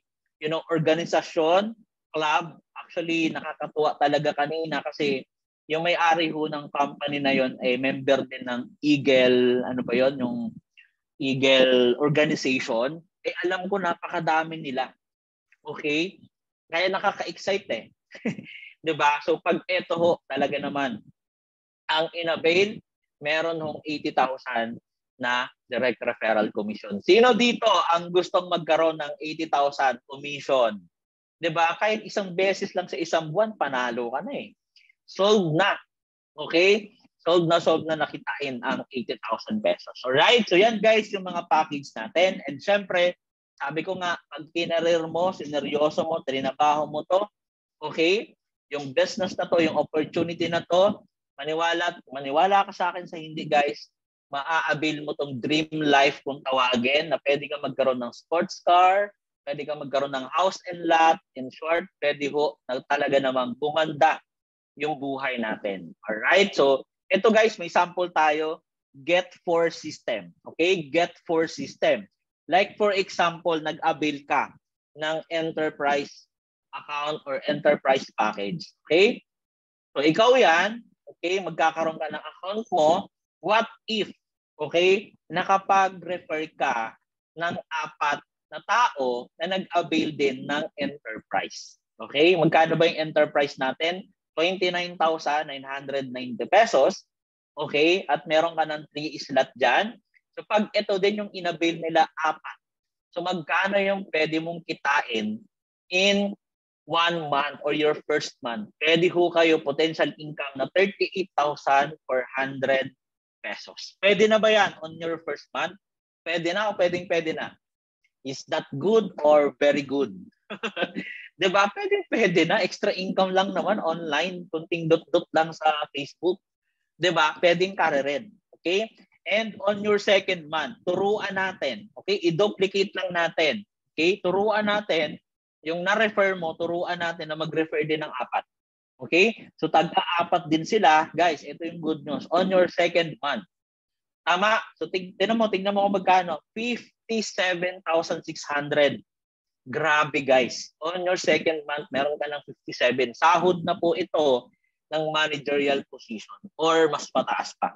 organisasyon, club. Actually, nakakatuwa talaga kanina kasi yung may-ari ho ng company na yon ay member din ng Eagle, ano ba yon, yung Eagle organization, alam ko napakadami nila. Okay? Kaya nakaka-excite eh. 'Di ba? So pag ito ho, talaga naman ang in-avail, meron hong 80,000 na direct referral commission. Sino dito ang gustong magkaroon ng 80,000 commission? 'Di ba? Kahit isang beses lang sa isang buwan, panalo ka na eh. Sold na. Okay? Sold na nakitain ang 80,000 pesos. Alright? So yan guys yung mga package natin. And syempre, sabi ko nga, pag tinarir mo, sineryoso mo, trinabaho mo to, okay? Yung business na to, yung opportunity na to, maniwala ka sa akin sa hindi guys, maa-avail mo tong dream life kung tawagin na pwede ka magkaroon ng sports car, pwede ka magkaroon ng house and lot, in short, pwede ho na talaga naman bumanda yung buhay natin. Alright? So, ito guys, may sample tayo, Get for system. Okay? Get for system. Like for example, nag-avail ka ng enterprise account or enterprise package. Okay? So ikaw yan, okay, magkakaroon ka ng account mo. What if, okay, nakapag-refer ka ng 4 na tao na nag-avail din ng enterprise. Okay? Magkano ba yung enterprise natin? 29,990 pesos. Okay? At meron ka ng 3 slot dyan. So pag ito din yung in-avail nila 4. So magkano yung pwede mong kitain in 1 month or your first month? Pwede ho kayo potential income na 38,400 pesos. Pwede na ba yan on your first month? Pwede na o pwede na? Is that good or very good? Diba? Pwede na. Extra income lang naman online. Kunting dot-dot lang sa Facebook. Diba? Pwedeng kare-red. Okay? And on your second month, turuan natin. Okay? I-duplicate lang natin. Okay? Turuan natin. Yung na-refer mo, turuan natin na mag-refer din ng 4. Okay? So tagka-4 din sila. Guys, ito yung good news. On your second month. Tama? So tingnan mo kung magkano. 57,600. Grabe guys. On your second month, meron ka ng 57. Sahod na po ito ng managerial position or mas mataas pa.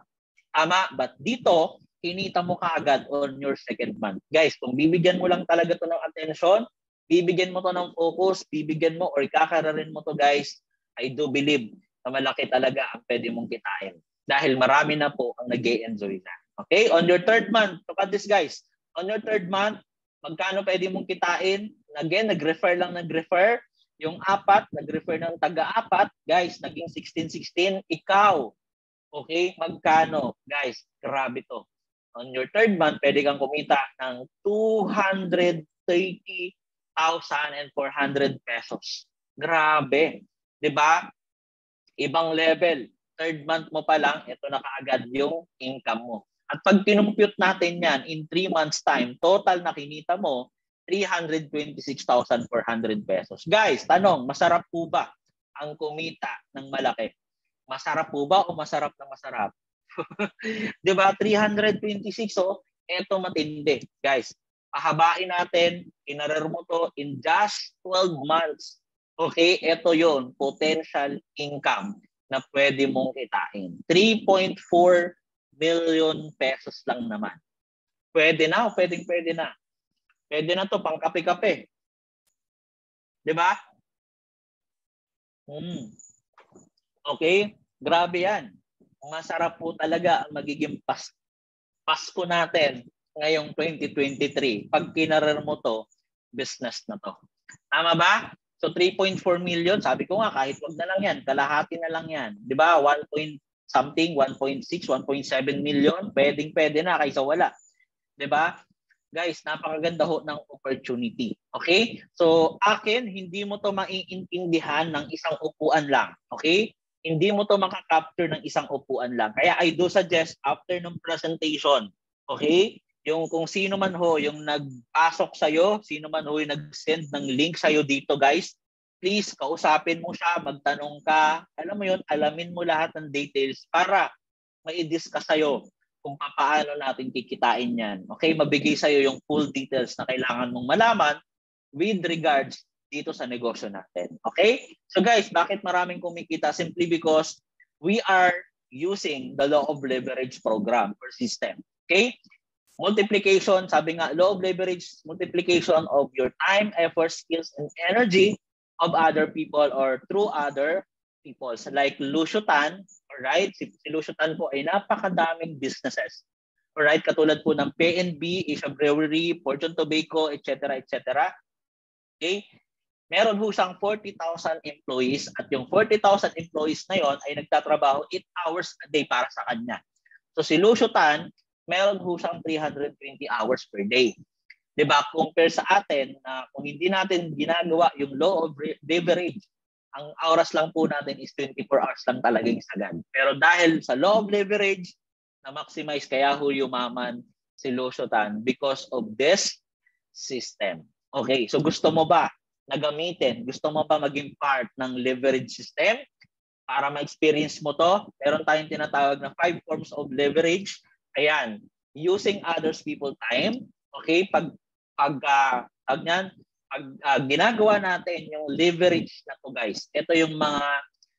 Tama? But dito, kinita mo kaagad on your second month. Guys, kung bibigyan mo lang talaga to ng attention, bibigyan mo to ng focus, bibigyan mo or kakararin mo to guys, I do believe na malaki talaga ang pwede mong kitain. Dahil marami na po ang nag-e-enjoy na. Okay? On your third month, look at this guys. On your third month, magkano pwede mong kitain? Again, nag-refer. Yung 4, nag-refer ng taga-4. Guys, naging 16. Ikaw, okay, magkano? Guys, grabe to. On your third month, pwede kang kumita ng 230,400 pesos. Grabe. 'Di ba? Ibang level. Third month mo pa lang, ito na kaagad yung income mo. At pag kinumpute natin yan, in 3 months time, total na kinita mo, 326,400 pesos. Guys, tanong, masarap po ba ang kumita ng malaki? Masarap po ba o masarap na masarap? 'Di ba? 326, so eto matindi. Guys, pahabain natin, kinarer mo to in just 12 months. Okay, ito yon potential income na pwede mong kitain. 3.4 million pesos lang naman. Pwede na, pwede na. Pwede na to pang kape-kape. 'Di ba? Okay, grabe yan. Masarap po talaga ang magiging Pasko natin ngayong 2023. Pag kinarer mo to, business na to. Tama ba? So 3.4 million, sabi ko nga kahit wag na lang yan, kalahati na lang yan. 'Di ba? 1 point something, 1.6, 1.7 million, pwede na kaysa wala. 'Di ba? Guys, napakaganda ho ng opportunity. Okay? So, akin, hindi mo to maiintindihan ng isang upuan lang. Okay? Hindi mo to makakapture ng isang upuan lang. Kaya I do suggest after ng presentation, okay? Yung kung sino man ho, yung nagpasok sa'yo, sino man ho yung nag-send ng link sa'yo dito, guys, please, kausapin mo siya, magtanong ka. Alam mo yun, alamin mo lahat ng details para mai-discuss sa'yo kung paano natin kikitain yan. Okay, mabigay sa'yo yung full details na kailangan mong malaman with regards dito sa negosyo natin. Okay? So guys, bakit maraming kumikita? Simply because we are using the law of leverage program or system. Okay? Multiplication, sabi nga, law of leverage, multiplication of your time, effort, skills, and energy of other people or through other people. So like Lucio Tan, alright, si Lucio Tan po ay napakadaming businesses. Alright, katulad po ng PNB, Asia Brewery, Fortune Tobacco, etc. etc. Okay? Meron po siyang 40,000 employees at yung 40,000 employees na yon ay nagtatrabaho 8 hours a day para sa kanya. So si Lucio Tan, meron po siyang 320 hours per day. Diba? Compare sa atin na kung hindi natin ginagawa yung law of leverage, ang oras lang po natin is 24 hours lang talagang sagad. Pero dahil sa law of leverage, na-maximize kaya ho yumaman si Lucio Tan because of this system. Okay, so gusto mo ba na gamitin? Gusto mo ba maging part ng leverage system? Para ma-experience mo to, meron tayong tinatawag na 5 forms of leverage. Ayan, using others people time. Okay, pag ginagawa natin yung leverage na to guys, ito yung mga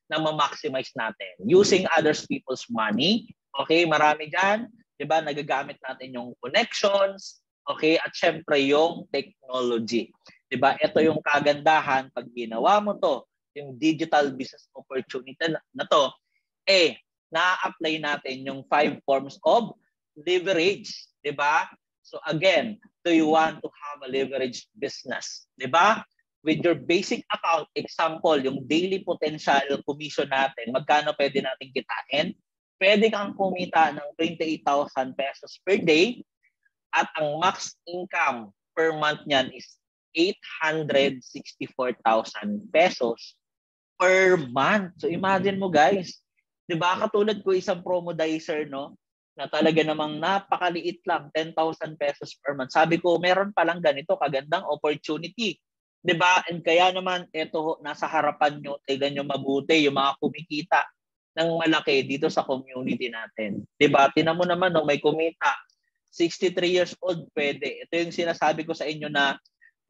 na ma-maximize natin. Using others people's money. Okay, marami dyan. Diba, nagagamit natin yung connections. Okay, at syempre yung technology. Diba, ito yung kagandahan pag ginawa mo to, yung digital business opportunity na to, na-apply natin yung 5 forms of leverage. Diba? So again, do you want to have a leverage business? Diba? With your basic account, example, yung daily potential commission natin, magkano pwede natin kitain? Pwede kang kumita ng 28,000 pesos per day at ang max income per month niyan is 864,000 pesos per month. So imagine mo guys, 'di ba katulad ko isang promodizer no na talaga namang napakaliit lang, 10,000 pesos per month. Sabi ko, meron pa lang ganito kagandang opportunity. 'Di ba? And kaya naman ito nasa harapan nyo, tignan nyo mabuti yung mga kumikita ng malaki dito sa community natin. 'Di ba? Tingnan mo naman no, may kumita 63 years old pwede. Ito yung sinasabi ko sa inyo na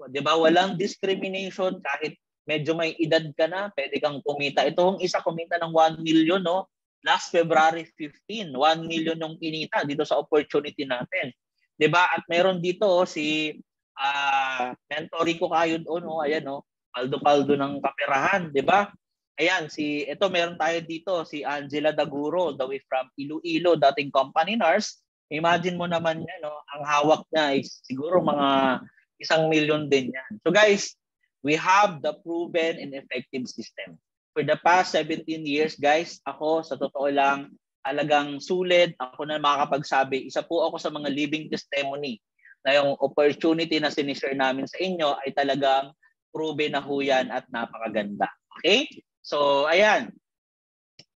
'di ba, walang discrimination kahit medyo may edad ka na, pwede kang kumita. Ito yung isa kumita ng 1 million no. Last February 15, 1 million yung kinita dito sa opportunity natin. 'Di ba? At meron dito si mentori ko kayo doon, ayan Paldo ng Kaperahan, 'di ba? Ayan, ito meron tayo dito si Angela Daguro, the way from Iloilo, dating company nurse. Imagine mo naman yan, ang hawak niya is siguro mga 1 million din yan. So guys, we have the proven and effective system. For the past 17 years, guys, ako sa totoo lang, alagang sulit, ako na makakapagsabi, isa po ako sa mga living testimony na yung opportunity na sinishare namin sa inyo ay talagang proven na huyan at napakaganda. Okay? So, ayan.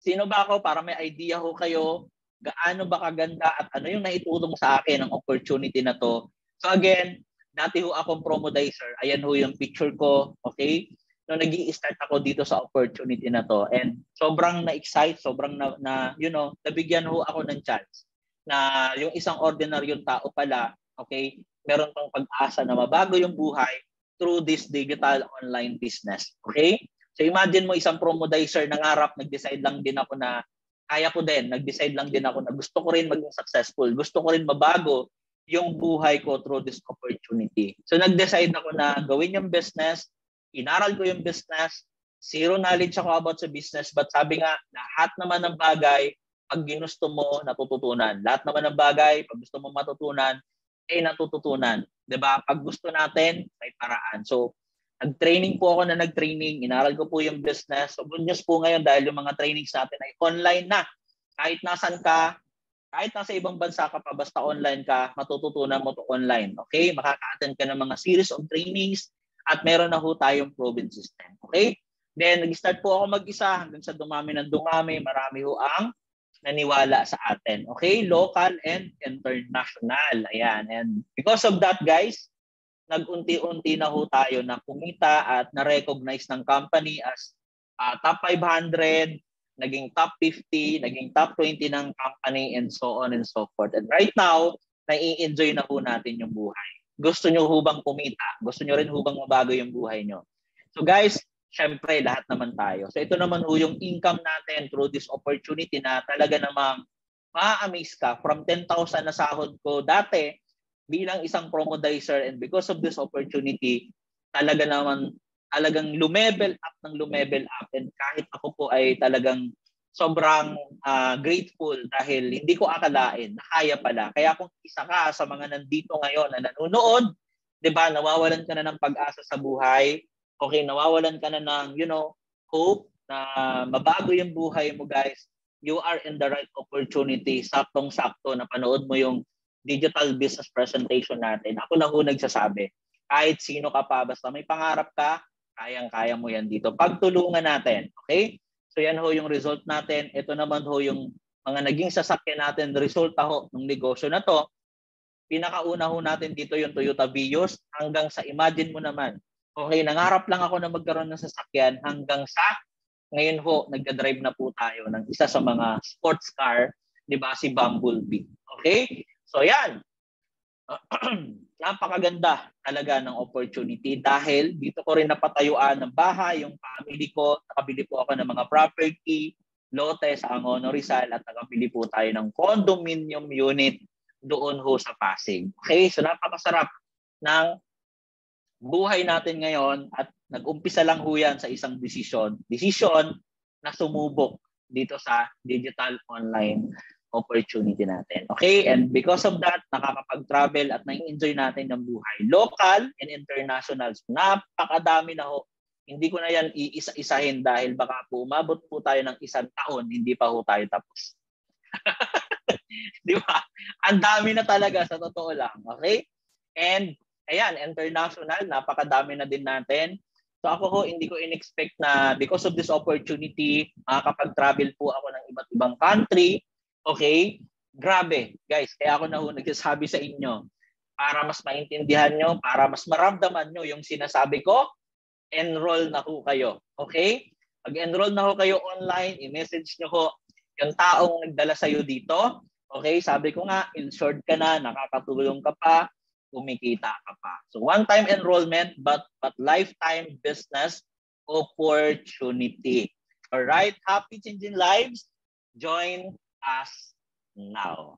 Sino ba ako para may idea ho kayo gaano ba kaganda at ano yung naitulong sa akin ng opportunity na to. So again, dati ho akong promodizer. Ayan ho yung picture ko. Okay? No, nag-i-start ako dito sa opportunity na to. And sobrang na-excite, sobrang nabigyan ho ako ng chance na yung isang ordinaryong tao pala, okay, meron pang pag-asa na mabago yung buhay through this digital online business. Okay? So imagine mo isang promodizer nangarap, nag-decide lang din ako na kaya ko din, nag-decide lang din ako na gusto ko rin maging successful, gusto ko rin mabago yung buhay ko through this opportunity. So nag-decide ako na gawin yung business, inaral ko yung business, zero knowledge ako about sa business, but sabi nga, lahat naman ng bagay, pag ginusto mo, natututunan. Lahat naman ng bagay, pag gusto mo matutunan, natututunan. 'Di ba? Pag gusto natin, may paraan. So, nag-training po ako na nag-training. Inaral ko po yung business. So, good news po ngayon dahil yung mga trainings natin ay online na. Kahit nasan ka, kahit nasa ibang bansa ka pa, basta online ka, matututunan mo to online. Okay? Makaka-attend ka ng mga series of trainings at meron na ho tayong proven system. Okay? Then, nag-start po ako mag-isa hanggang sa dumami ng dumami. Marami ho ang naniwala sa atin. Okay? Local and international. Ayan. And because of that, guys, nag-unti-unti na ho tayo na kumita at na-recognize ng company as top 500, naging top 50, naging top 20 ng company, and so on and so forth. And right now, nai-enjoy na ho natin yung buhay. Gusto nyo hubang kumita? Gusto nyo rin hubang mabago yung buhay nyo? So guys, syempre, lahat naman tayo. So ito naman ho yung income natin through this opportunity na talaga namang ma-amaze ka. From 10,000 na sahod ko dati bilang isang promodizer, and because of this opportunity, talagang lumebel up, and kahit ako po ay talagang sobrang grateful dahil hindi ko akalain na kaya pala. Kaya kung isa ka sa mga nandito ngayon na nanonood, 'di ba, nawawalan ka na ng pag-asa sa buhay, okay, nawawalan ka na ng, hope na mabago yung buhay mo, guys, you are in the right opportunity. Saktong-sakto na panood mo yung digital business presentation natin. Ako na ho nagsasabi, kahit sino ka pa, basta may pangarap ka, kayang-kaya mo yan dito. Pagtulungan natin, okay? So yan ho yung result natin. Ito naman ho yung mga naging sasakyan natin, resulta ho ng negosyo na to. Pinakauna ho natin dito yung Toyota Vios, hanggang sa imagine mo naman, okay, nangarap lang ako na magkaroon ng sasakyan, hanggang sa ngayon ho, nagda-drive na po tayo ng isa sa mga sports car, di ba, si Bumblebee. Okay? So yan, napakaganda talaga ng opportunity dahil dito ko rin napatayuan ng bahay, yung family ko, nakabili po ako ng mga property, lote sa Angono Rizal, at nakabili po tayo ng condominium unit doon ho sa Pasig. Okay, so napakasarap ng buhay natin ngayon at nag-umpisa lang ho yan sa isang desisyon na sumubok dito sa digital online opportunity natin. Okay? And because of that, nakakapag-travel at nai-enjoy natin ng buhay. Local and international. Napakadami na ho. Hindi ko na yan iisa-isahin dahil baka po umabot po tayo ng 1 taon, hindi pa ho tayo tapos. Di ba? Ang dami na talaga sa totoo lang. Okay? And ayan, international, napakadami na din natin. So ako ho, hindi ko in-expect na because of this opportunity, makakapag-travel po ako ng iba't ibang country. Okay? Grabe, guys. Kaya ako na ho nagsasabi sa inyo para mas maintindihan nyo, para mas maramdaman nyo yung sinasabi ko, enroll na ho kayo. Okay? Pag-enroll na ho kayo online, i-message nyo ho yung taong nagdala sa'yo dito. Okay? Sabi ko nga, insured ka na, nakakatulong ka pa, kumikita ka pa. So one-time enrollment but lifetime business opportunity. All right? Happy changing lives. Join us now.